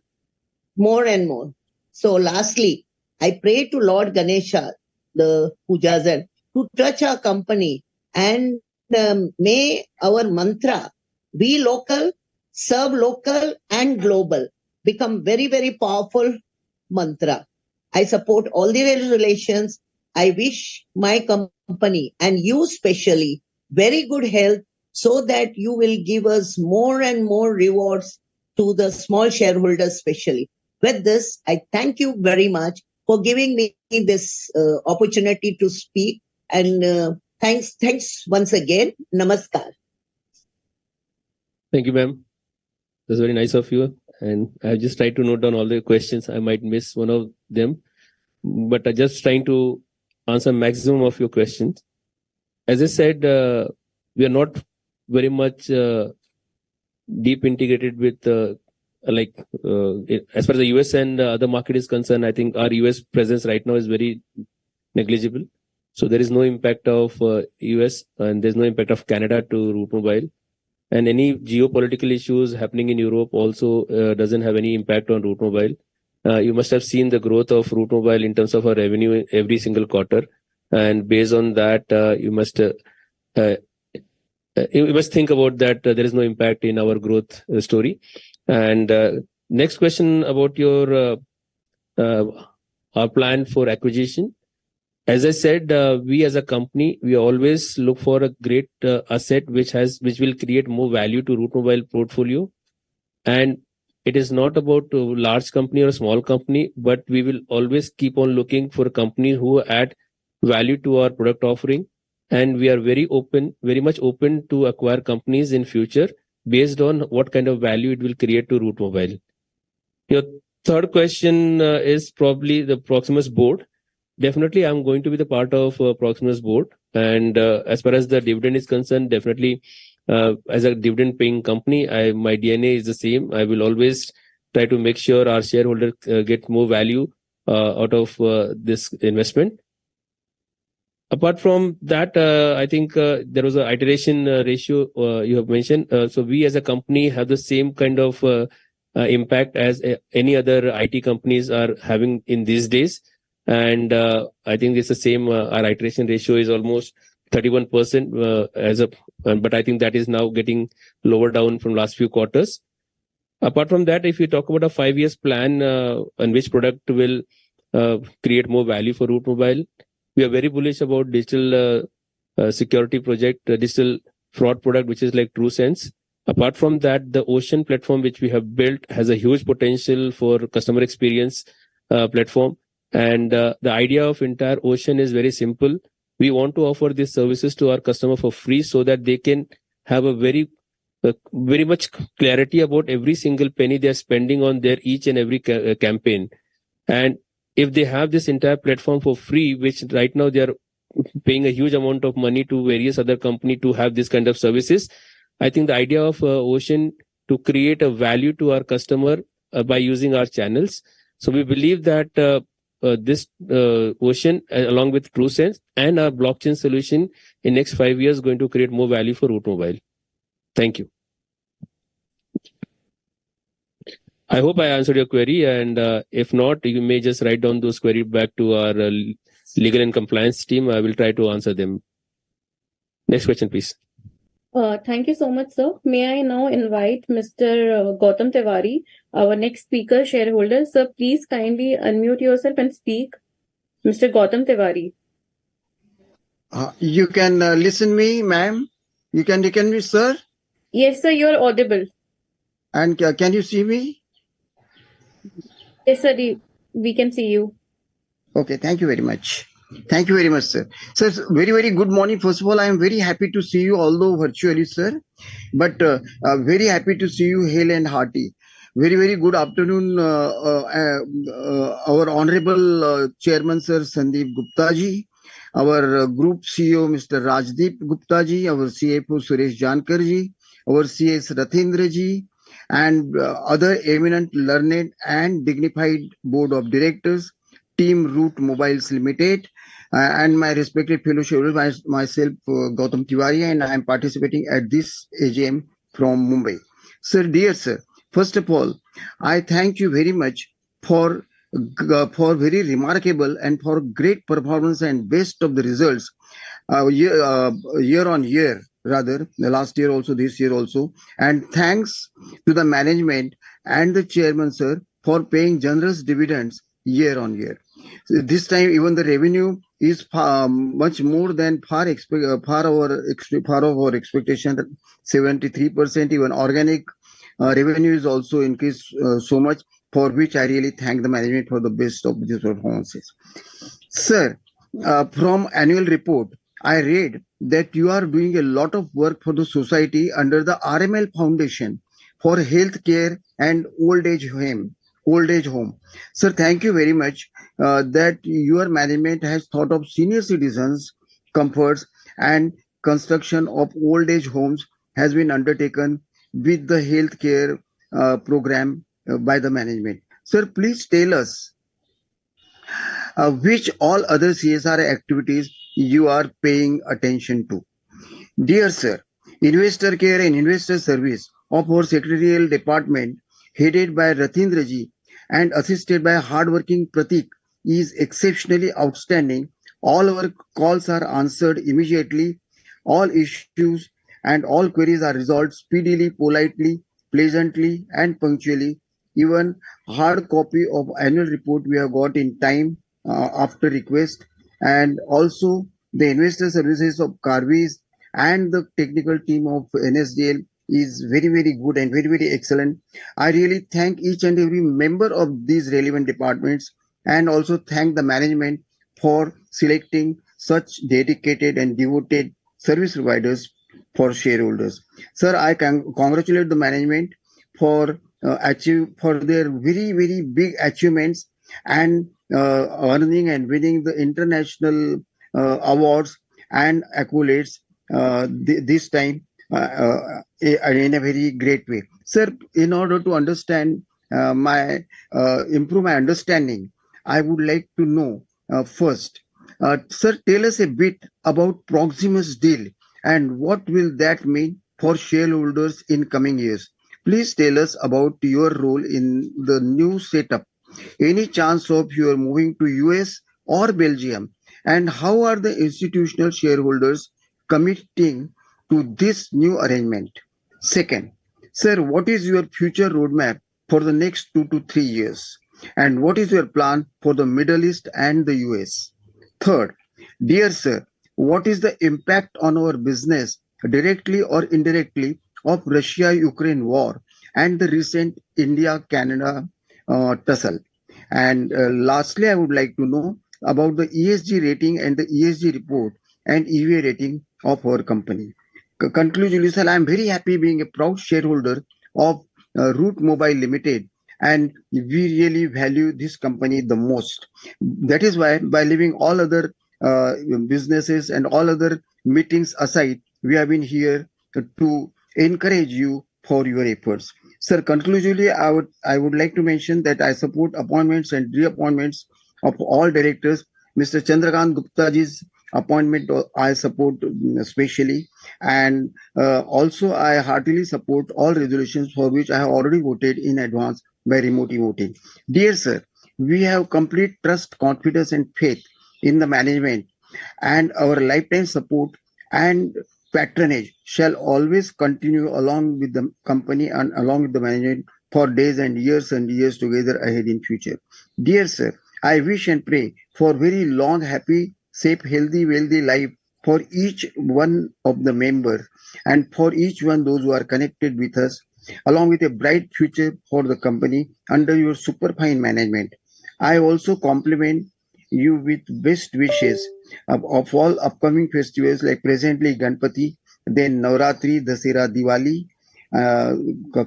more and more? So lastly, I pray to Lord Ganesha, the Pujajan, to touch our company, and may our mantra, be local, serve local and global, become very, very powerful mantra. I support all the relations. I wish my company and you specially very good health, so that you will give us more and more rewards to the small shareholders especially. With this, I thank you very much for giving me this opportunity to speak, and thanks once again. Namaskar. Thank you, ma'am. That's very nice of you. And I just tried to note down all the questions. I might miss one of them, but I'm just trying to answer maximum of your questions. As I said, we are not very much deep integrated with as far as the US and other market is concerned. I think our US presence right now is very negligible. So there is no impact of US, and there's no impact of Canada to Root Mobile. And any geopolitical issues happening in Europe also doesn't have any impact on Root Mobile. You must have seen the growth of Root Mobile in terms of our revenue every single quarter. And based on that, you must think about that. There is no impact in our growth story. And next question about your our plan for acquisition. As I said, we as a company, we always look for a great asset which will create more value to Root Mobile portfolio. And it is not about a large company or a small company, but we will always keep on looking for companies who add value to our product offering. And we are very much open to acquire companies in future based on what kind of value it will create to Root Mobile. Your third question is probably the Proximus board. Definitely, I'm going to be the part of Proximus board. And as far as the dividend is concerned, definitely, as a dividend paying company, my DNA is the same. I will always try to make sure our shareholders get more value out of this investment. Apart from that, I think there was an iteration ratio you have mentioned. So we as a company have the same kind of impact as any other IT companies are having in these days. And I think it's the same. Our iteration ratio is almost 31% but I think that is now getting lower down from last few quarters. Apart from that, if you talk about a 5 years plan on which product will create more value for Root Mobile, we are very bullish about digital security project, digital fraud product, which is like TrueSense. Apart from that, the Ocean platform, which we have built, has a huge potential for customer experience platform. And the idea of entire Ocean is very simple. We want to offer these services to our customer for free so that they can have a very much clarity about every single penny they're spending on their each and every campaign. And if they have this entire platform for free, which right now they are paying a huge amount of money to various other companies to have this kind of services, I think the idea of Ocean to create a value to our customer by using our channels. So we believe that this Ocean, along with TrueSense and our blockchain solution, in next 5 years, going to create more value for Root Mobile. Thank you. I hope I answered your query, and if not, you may just write down those queries back to our legal and compliance team. I will try to answer them. Next question, please. Thank you so much, sir. May I now invite Mr. 𝗘𝗫𝗣𝗟𝗢, our next speaker shareholder. Sir, please kindly unmute yourself and speak. Mr. 𝗘𝗫𝗣𝗟𝗢. You can listen me, ma'am. You can me, sir. Yes, sir, you are audible. And can you see me? Yes, sir, we can see you. Okay, thank you very much. Thank you very much, sir. Sir, very, very good morning. First of all, I am very happy to see you, although virtually, sir. But very happy to see you hale and hearty. Very, very good afternoon, our Honorable Chairman, Sir Sandeep Gupta ji, our Group CEO, Mr. Rajdeep Gupta ji, our CFO, Suresh Jankar ji, our CS Rathendra ji, and other eminent, learned, and dignified Board of Directors, Team Root Mobiles Limited, and my respected fellow shareholders, myself, 𝗘𝗫𝗣𝗟𝗢𝗥, and I am participating at this AGM from Mumbai. Sir, dear sir, first of all, I thank you very much for very remarkable and for great performance and best of the results year on year, rather, the last year also, this year also. And thanks to the management and the chairman, sir, for paying generous dividends year on year. So this time, even the revenue is much more than far of our expectation. 73%, even organic revenue is also increased so much, for which I really thank the management for the best of these performances. Sir, from annual report, I read that you are doing a lot of work for the society under the RML Foundation for health care and old age home. Sir, thank you very much that your management has thought of senior citizens' comforts, and construction of old age homes has been undertaken with the health care program by the management. Sir, please tell us which all other CSR activities you are paying attention to. Dear sir, investor care and investor service of our secretarial department, headed by Rathendra ji and assisted by hardworking Pratik, is exceptionally outstanding. All our calls are answered immediately. All issues and all queries are resolved speedily, politely, pleasantly, and punctually. Even hard copy of annual report we have got in time after request, and also the investor services of 𝗘𝗫𝗣𝗟𝗢 and the technical team of NSDL is very, very good and very, very excellent. I really thank each and every member of these relevant departments, and also thank the management for selecting such dedicated and devoted service providers for shareholders. Sir, I can congratulate the management for their very, very big achievements, and earning and winning the international awards and accolades this time in a very great way. Sir, in order to understand improve my understanding, I would like to know first, sir, tell us a bit about Proximus deal and what will that mean for shareholders in coming years. Please tell us about your role in the new setup. Any chance of your moving to US or Belgium? And how are the institutional shareholders committing to this new arrangement? Second, sir, what is your future roadmap for the next 2 to 3 years? And what is your plan for the Middle East and the US? Third, dear sir, what is the impact on our business, directly or indirectly, of Russia-Ukraine war and the recent India-Canada tussle? And lastly, I would like to know about the ESG rating and the ESG report and EVA rating of our company. Conclusively, sir, I am very happy being a proud shareholder of Root Mobile Limited, and we really value this company the most. That is why, by leaving all other businesses and all other meetings aside, we have been here to encourage you for your efforts. Sir, conclusively, I would like to mention that I support appointments and reappointments of all directors. Mr. 𝗘𝗫𝗣𝗟𝗢𝗥 Guptaji's appointment I support especially, and also I heartily support all resolutions for which I have already voted in advance by remote voting. Dear sir, we have complete trust, confidence, and faith in the management and our lifetime support and patronage shall always continue along with the company and along with the management for days and years together ahead in future. Dear sir, I wish and pray for very long, happy, safe, healthy, wealthy life for each one of the members and for each one those who are connected with us, along with a bright future for the company under your superfine management. I also compliment you with best wishes of all upcoming festivals like presently Ganpati, then Navratri, Dasera, Diwali,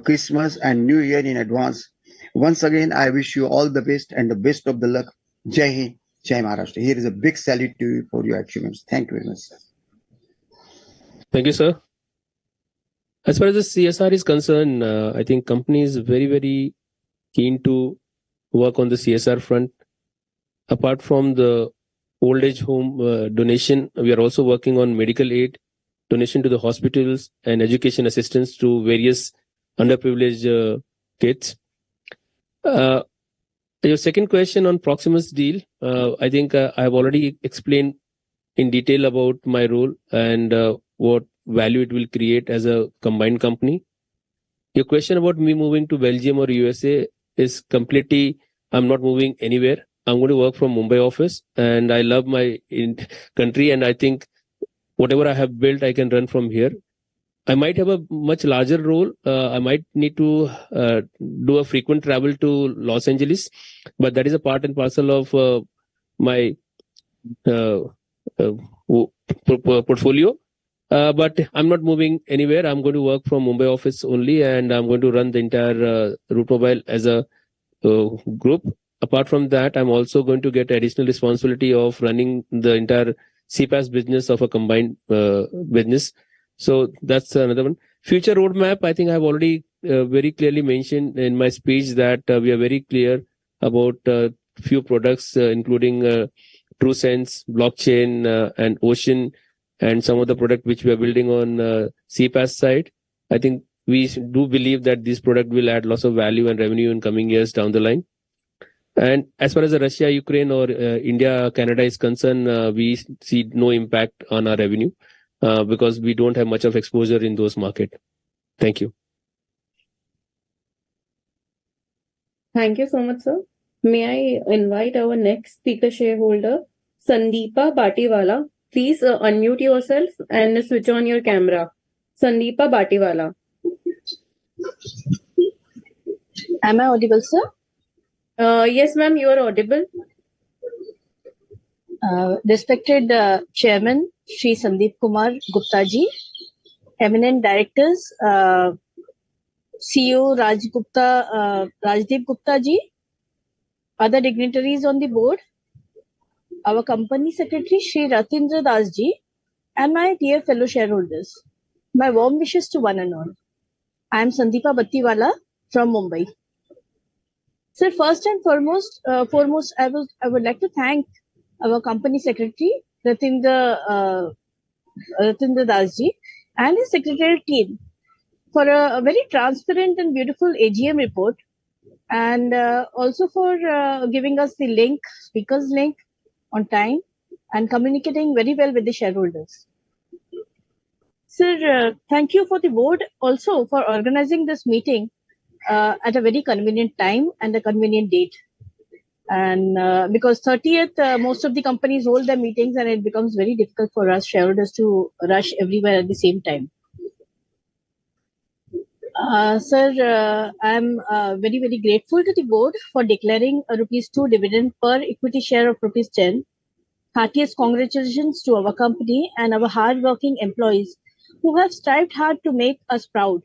Christmas and New Year in advance. Once again, I wish you all the best and the best of the luck. Jai Hind, Jai Maharashtra. Here is a big salute to you for your achievements. Thank you very much, sir. Thank you, sir. As far as the CSR is concerned, I think company is very, very keen to work on the CSR front. Apart from the old age home donation, we are also working on medical aid, donation to the hospitals and education assistance to various underprivileged kids. Your second question on Proximus deal, I think I have already explained in detail about my role and what value it will create as a combined company. Your question about me moving to Belgium or USA is completely, I'm not moving anywhere. I'm going to work from Mumbai office and I love my country, and I think whatever I have built, I can run from here. I might have a much larger role. I might need to do a frequent travel to Los Angeles, but that is a part and parcel of my portfolio. But I'm not moving anywhere. I'm going to work from Mumbai office only, and I'm going to run the entire Route Mobile as a group. Apart from that, I'm also going to get additional responsibility of running the entire CPaaS business of a combined business. So that's another one. Future roadmap, I think I've already very clearly mentioned in my speech that we are very clear about few products, including TrueSense, blockchain, and Ocean, and some of the product which we are building on CPaaS side. I think we do believe that this product will add lots of value and revenue in coming years down the line. And as far as the Russia, Ukraine or India, Canada is concerned, we see no impact on our revenue because we don't have much of exposure in those markets. Thank you. Thank you so much, sir. May I invite our next speaker shareholder, 𝗘𝗫𝗣𝗟𝗢𝗥. Please unmute yourself and switch on your camera. 𝗘𝗫𝗣𝗟𝗢𝗥. Am I audible, sir? Yes, ma'am, you are audible. Respected Chairman, Shri 𝗘𝗫𝗣𝗟𝗢𝗥 ji, eminent directors, CEO Rajdeep Gupta ji, other dignitaries on the board, our company secretary Shri Ratindra Das ji, and my dear fellow shareholders. My warm wishes to one and all. I am 𝗘𝗫𝗣𝗟𝗢𝗥 from Mumbai. Sir, first and foremost, I would like to thank our company secretary Ratindra Das ji and his secretarial team for a very transparent and beautiful AGM report, and also for giving us the link, speaker's link on time and communicating very well with the shareholders. Sir, thank you for the board also for organizing this meeting at a very convenient time and a convenient date. And because 30th, most of the companies hold their meetings and it becomes very difficult for us shareholders to rush everywhere at the same time. Sir, I'm very, very grateful to the board for declaring a ₹2 dividend per equity share of ₹10. Heartiest congratulations to our company and our hard-working employees who have strived hard to make us proud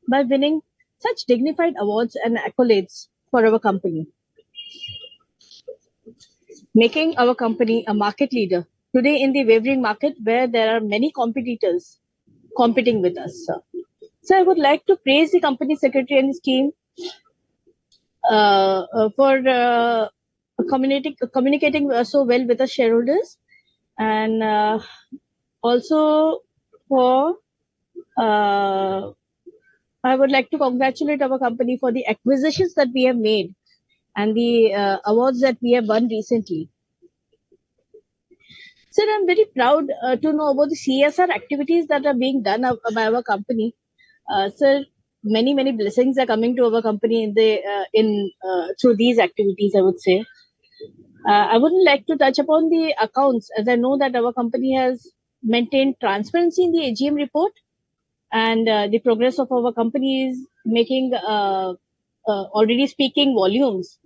by winning such dignified awards and accolades for our company, making our company a market leader today in the wavering market where there are many competitors competing with us. So I would like to praise the company secretary and his team for communicating so well with us shareholders, and also for I would like to congratulate our company for the acquisitions that we have made and the awards that we have won recently. Sir, I'm very proud to know about the CSR activities that are being done by our company. Sir, many blessings are coming to our company through these activities, I would say. I would like to touch upon the accounts, as I know that our company has maintained transparency in the AGM report, and the progress of our company is making already speaking volumes.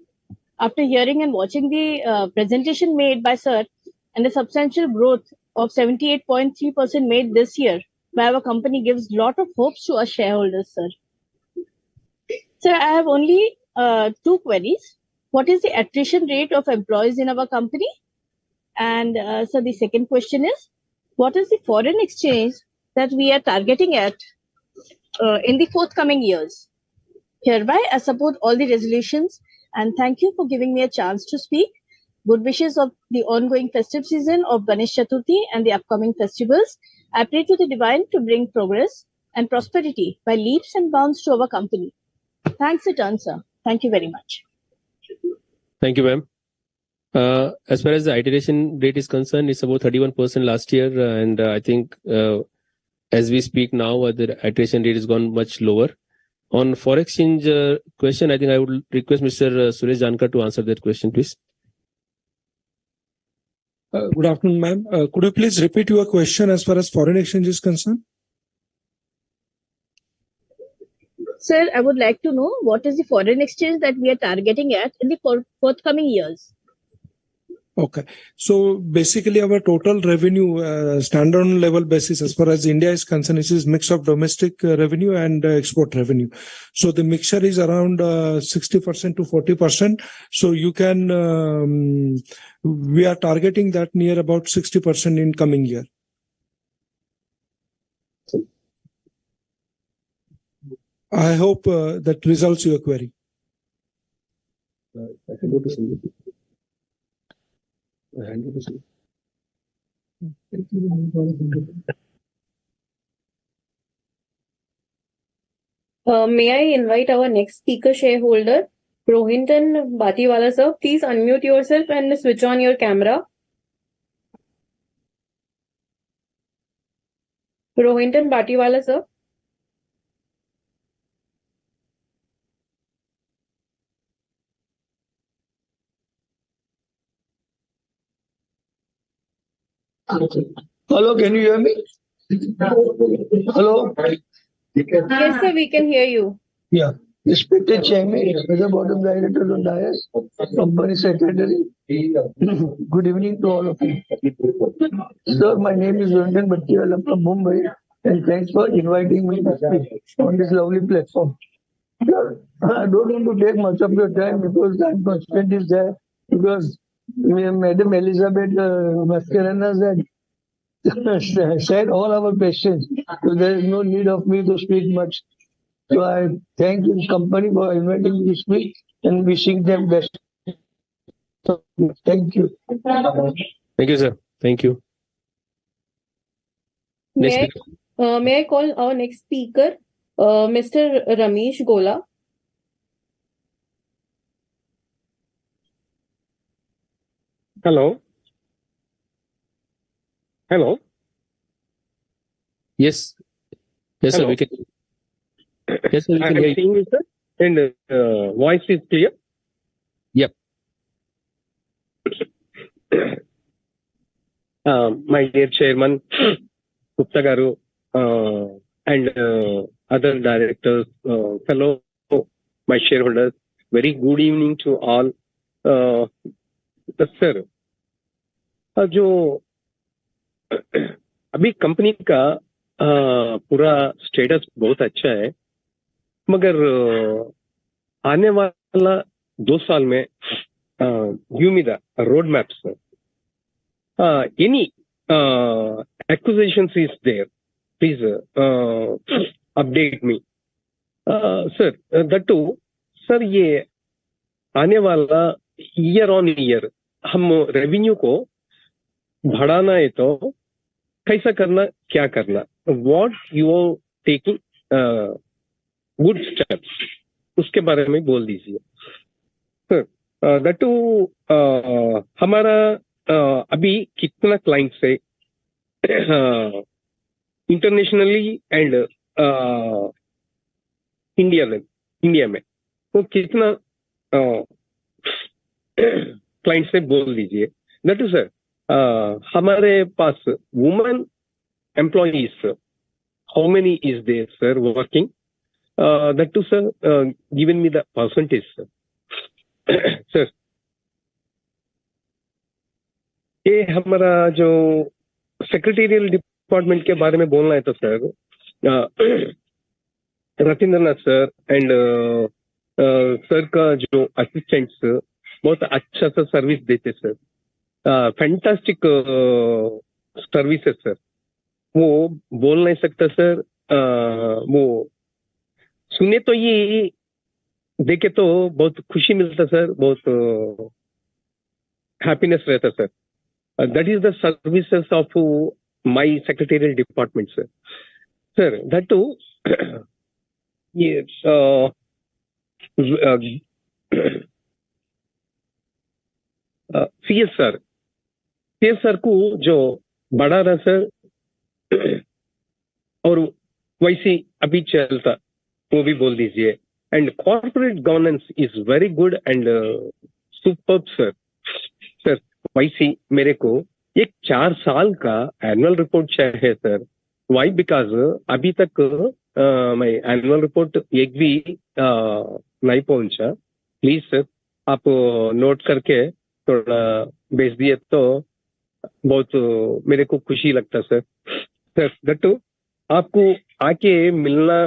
After hearing and watching the presentation made by Sir and the substantial growth of 78.3% made this year by our company gives lot of hopes to our shareholders, sir. Sir, I have only 2 queries. What is the attrition rate of employees in our company? And so the second question is, what is the foreign exchange that we are targeting at in the forthcoming years? Hereby, I support all the resolutions and thank you for giving me a chance to speak. Good wishes of the ongoing festive season of Ganesh Chaturthi and the upcoming festivals. I pray to the divine to bring progress and prosperity by leaps and bounds to our company. Thanks a ton, sir. Thank you very much. Thank you, ma'am. As far as the iteration rate is concerned, it's about 31% last year, and I think as we speak now, the iteration rate has gone much lower. On forex exchange question, I think I would request Mr. 𝗘𝗫𝗣𝗟𝗢𝗥 to answer that question, please. Good afternoon, ma'am. Could you please repeat your question as far as foreign exchange is concerned? Sir, I would like to know what is the foreign exchange that we are targeting at in the forthcoming years. Okay. So basically our total revenue standalone level basis as far as India is concerned, it is mix of domestic revenue and export revenue. So the mixture is around 60% to 40%. So you can, we are targeting that near about 60% in coming year. I hope that resolves your query. I can go to Sandeep. May I invite our next speaker shareholder, 𝗘𝗫𝗣𝗟𝗢𝗥 sir. Please unmute yourself and switch on your camera. 𝗘𝗫𝗣𝗟𝗢𝗥 sir. Hello, can you hear me? Hello? Yes, sir, we can hear you. Yeah. Respected Chairman, Mr. Board of Directors on Dais, Company Secretary, good evening to all of you. Sir, my name is 𝗘𝗫𝗣𝗟𝗢𝗥 from Mumbai, and thanks for inviting me to speak on this lovely platform. Sir, I don't want to take much of your time because time constraint is there, because Madam Elizabeth Mascarenhas had said all our questions, so there is no need of me to speak much. So I thank the company for inviting me to speak and wishing them best. Thank you. Thank you, sir. Thank you. May I call our next speaker, Mr. Ramesh Gola. Hello. Hello. Yes. Yes, Hello. sir. We can. Yes, sir. We I can am hear you. seeing you, sir. And voice is clear. Yep. My dear Chairman, Gupta Garu, and other directors, fellow my shareholders, very good evening to all. Sir, जो अभी company का पूरा status बहुत अच्छा है, मगर आने वाला 2 साल में give me the roadmap, sir. Any acquisitions is there, please update me. Sir, that too, sir, ये आने वाला year on year हम रेवेन्यू को बढ़ाना है तो कैसा करना, क्या करना, what you are taking good steps, उसके बारे में बोल दीजिए. Sir, that too हमारा अभी कितना क्लाइंट्स है इंटरनेशनली एंड इंडिया में वो कितना क्लाइंट्स से बोल दीजिए। दैट इज सर हमारे पास women employees how many is there sir working that to sir given me the percentage sir. Sir ये हमारा जो सेक्रेटेरियल डिपार्टमेंट के बारे में बोलना है तो सर रतीन्द्रनाथ सर एंड सर का जो असिस्टेंट्स बहुत अच्छा सा सर्विस देते सर, फैंटास्टिक सर्विस है सर, वो बोल नहीं सकता सर। वो सुने तो ये देखे तो बहुत खुशी मिलता सर, बहुत हैप्पीनेस रहता sir. That is the services of my secretarial department sir. Sir that to ये सीएसआर को जो बढ़ा रहा सर और वैसे अभी चलता वो भी बोल दीजिए। And corporate governance is very good and superb sir. Sir वैसे मेरे को एक 4 साल का एनुअल रिपोर्ट चाहिए सर। वाई? बिकॉज अभी तक मैं एनुअल रिपोर्ट एक भी नहीं पहुंचा। प्लीज सर आप नोट करके थोड़ा भेज दिए तो बहुत मेरे को खुशी लगता सर। सर दट्टू आपको आके मिलना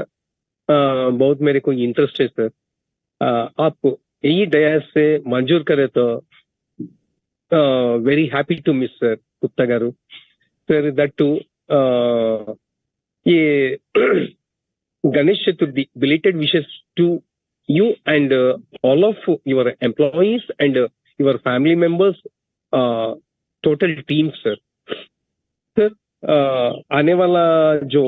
बहुत मेरे को इंटरेस्ट है सर। आप यही दया से मंजूर करे तो very happy to miss sir Gupta garu. Sir that ये Ganesh Chaturthi belated wishes to you and all of your employees and your family members, total team sir. Sir आने वाला जो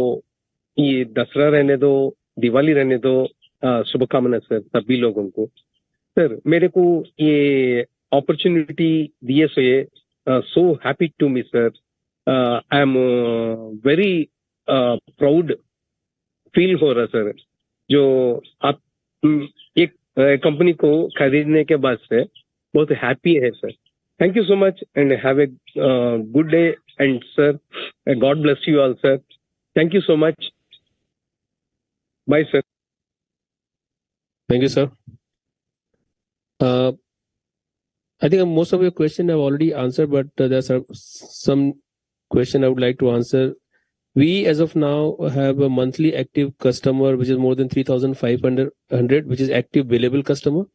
ये दसरा रहने दो, दिवाली रहने दो, शुभकामना सर सभी लोगों को। सर मेरे को ये अपॉर्चुनिटी दिए so so happy to me sir. I am very proud feel हो रहा सर जो आप एक कंपनी को खरीदने के बाद से बहुत हैप्पी है sir. Thank you so much and have a good day and sir God bless you all sir. Thank you so much. Bye sir. Thank you, sir. I think most of your question I've already answered, but there's some question I would like to answer. We, as of now, have a monthly active customer, which is more than 3,500, which is active billable customer.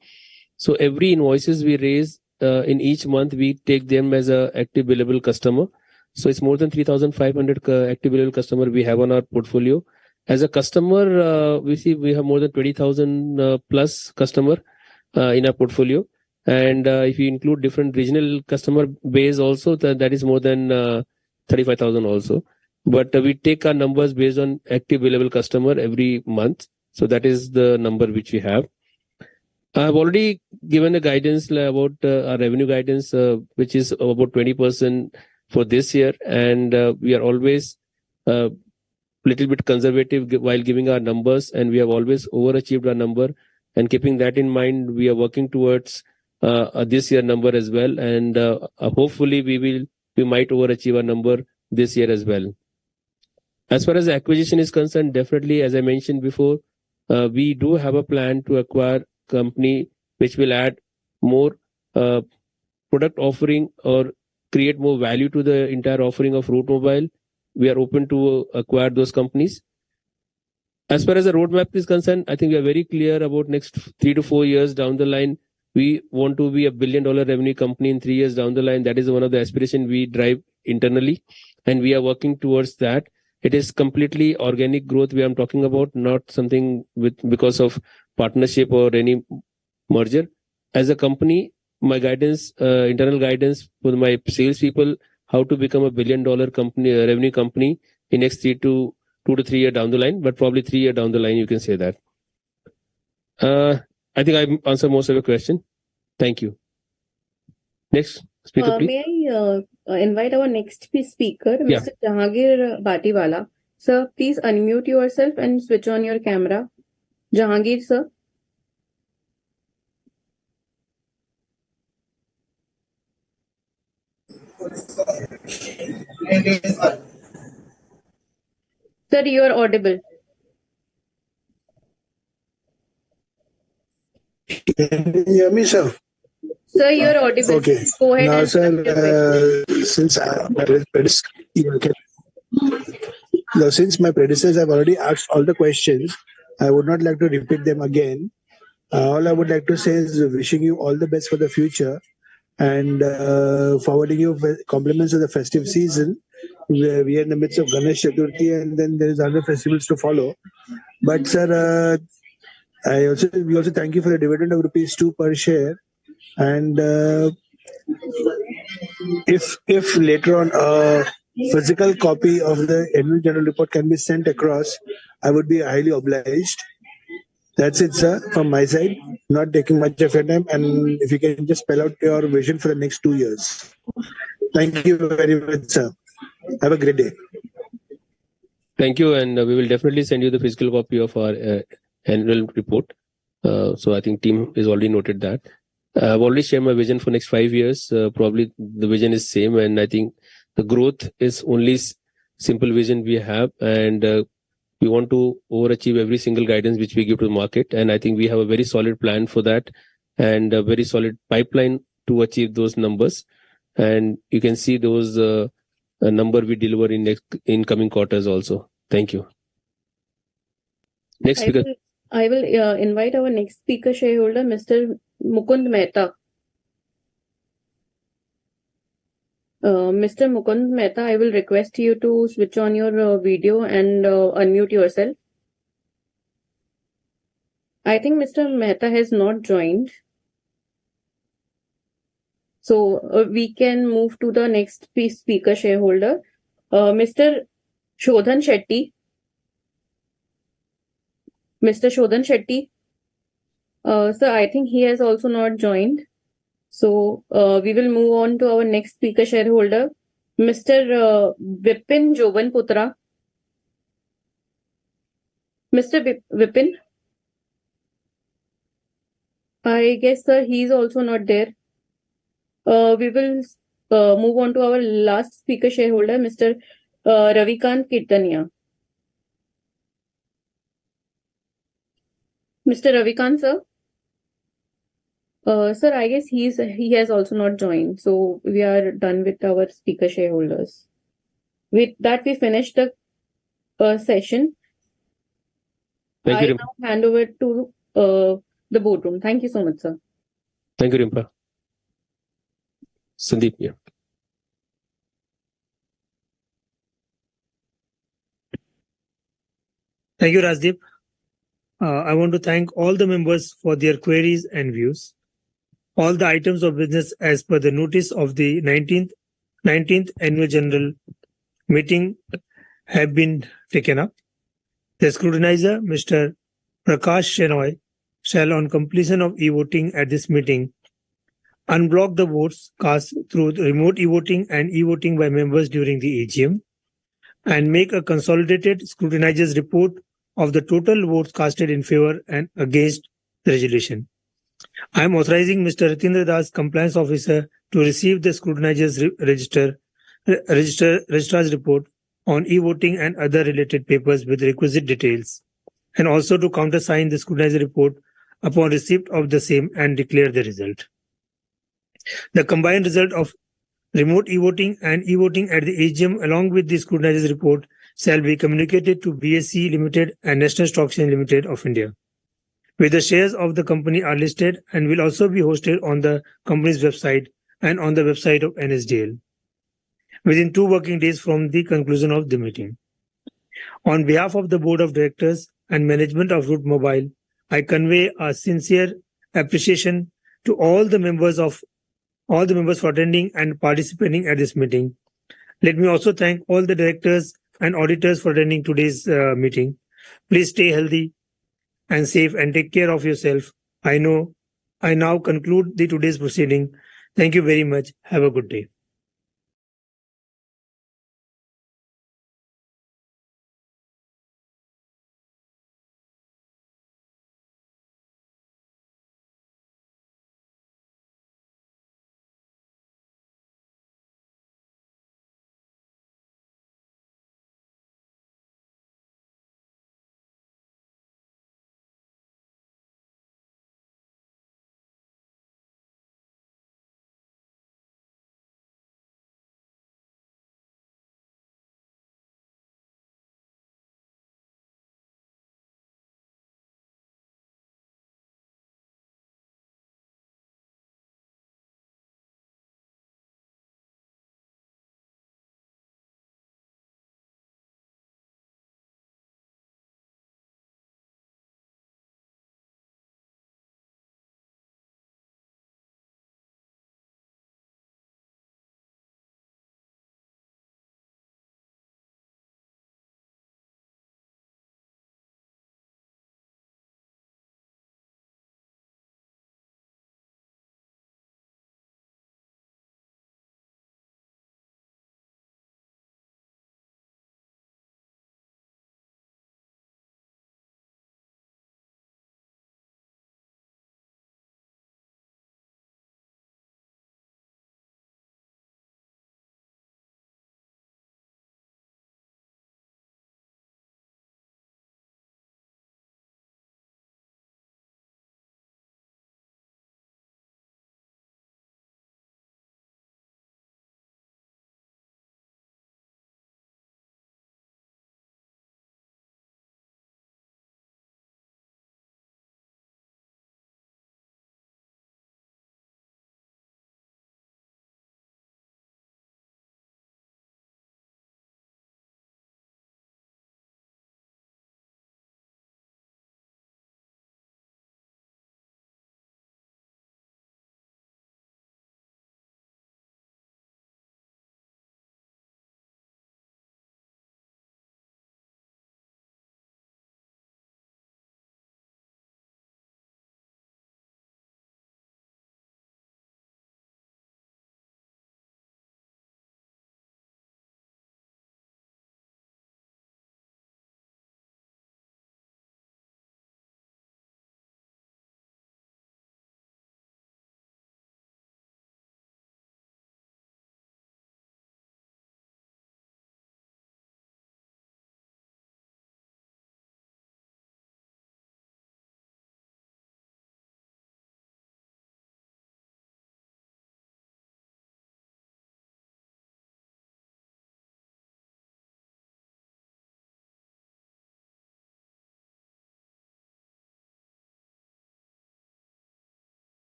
So every invoices we raise in each month, we take them as a active billable customer. So it's more than 3,500 active billable customer we have on our portfolio. As a customer, we see we have more than 20,000 plus customer in our portfolio. And if you include different regional customer base also, that is more than 35,000 also. But we take our numbers based on active billable customer every month. So that is the number which we have. I've already given a guidance about our revenue guidance, which is about 20% for this year. And we are always little bit conservative while giving our numbers. And we have always overachieved our number. And keeping that in mind, we are working towards this year number as well. And hopefully we might overachieve our number this year as well. As far as acquisition is concerned, definitely, as I mentioned before, we do have a plan to acquire company which will add more product offering or create more value to the entire offering of Route Mobile. We are open to acquire those companies. As far as the roadmap is concerned, I think we are very clear about next 3 to 4 years down the line. We want to be $1 billion revenue company in 3 years down the line. That is one of the aspirations we drive internally, and we are working towards that. It is completely organic growth we are talking about, not something because of partnership or any merger. As a company, my guidance, internal guidance for my sales people, how to become $1 billion company, revenue company in next 2 to 3 years down the line, but probably 3 years down the line, you can say that. I think I answered most of your question. Thank you. Next speaker, please. May I invite our next speaker, Yeah. Mr. 𝗘𝗫𝗣𝗟𝗢𝗥. Sir, please unmute yourself and switch on your camera. Jahangir, sir. Sir, you are audible. Can you hear me, sir? Sir, you are audible. Okay. Go ahead Now, and sir, ask your question. Since my predecessors have already asked all the questions, I would not like to repeat them again. All I would like to say is wishing you all the best for the future and forwarding you compliments of the festive season. We are in the midst of Ganesh Chaturthi and then there is other festivals to follow. But sir, we also thank you for the dividend of ₹2 per share. And if later on a physical copy of the annual general report can be sent across, I would be highly obliged. That's it, sir, from my side. Not taking much of your time, and if you can just spell out your vision for the next 2 years. Thank you very much, sir. Have a great day. Thank you, and we will definitely send you the physical copy of our annual report. So I think team has already noted that. I've already shared my vision for next 5 years. Probably the vision is same, and I think the growth is only simple vision we have, and we want to overachieve every single guidance which we give to the market. And I think we have a very solid plan for that and a very solid pipeline to achieve those numbers. And you can see those number we deliver in coming quarters also. Thank you. Next speaker. I will invite our next speaker shareholder, Mr. Mukund Mehta. Mr. Mukund Mehta, I will request you to switch on your video and unmute yourself. I think Mr. Mehta has not joined. So we can move to the next speaker shareholder, Mr. Shodhan Shetty. Mr. Shodhan Shetty. Sir, I think he has also not joined. So we will move on to our next speaker shareholder, Mr. Vipin Jobanputra. Mr. Vipin. I guess, sir, he is also not there. We will move on to our last speaker shareholder, Mr. Ravikant Kirtania. Mr. Ravikant, sir. Sir, I guess he has also not joined. So we are done with our speaker shareholders. With that, we finish the session. Thank you, I now hand over to the boardroom. Thank you so much, sir. Thank you, Rimpa. Sandeep, yeah. Thank you, Rajdeep. I want to thank all the members for their queries and views. All the items of business as per the notice of the 19th Annual General Meeting have been taken up. The scrutinizer, Mr. Prakash Shenoy, shall on completion of e-voting at this meeting unblock the votes cast through remote e-voting and e-voting by members during the AGM and make a consolidated scrutinizer's report of the total votes casted in favor and against the resolution. I am authorizing Mr. 𝗘𝗫𝗣𝗟𝗢𝗥, Compliance Officer, to receive the scrutinizer's registrar's report on e-voting and other related papers with requisite details, and also to countersign the scrutinizer report upon receipt of the same and declare the result. The combined result of remote e-voting and e-voting at the AGM along with the scrutinizer's report shall be communicated to BSE Limited and National Stock Exchange Limited of India, where the shares of the company are listed and will also be hosted on the company's website and on the website of NSDL within 2 working days from the conclusion of the meeting. On behalf of the Board of Directors and management of Route Mobile, I convey a sincere appreciation to all the members for attending and participating at this meeting. Let me also thank all the directors and auditors for attending today's meeting. Please stay healthy and safe and take care of yourself. I now conclude today's proceeding. Thank you very much. Have a good day.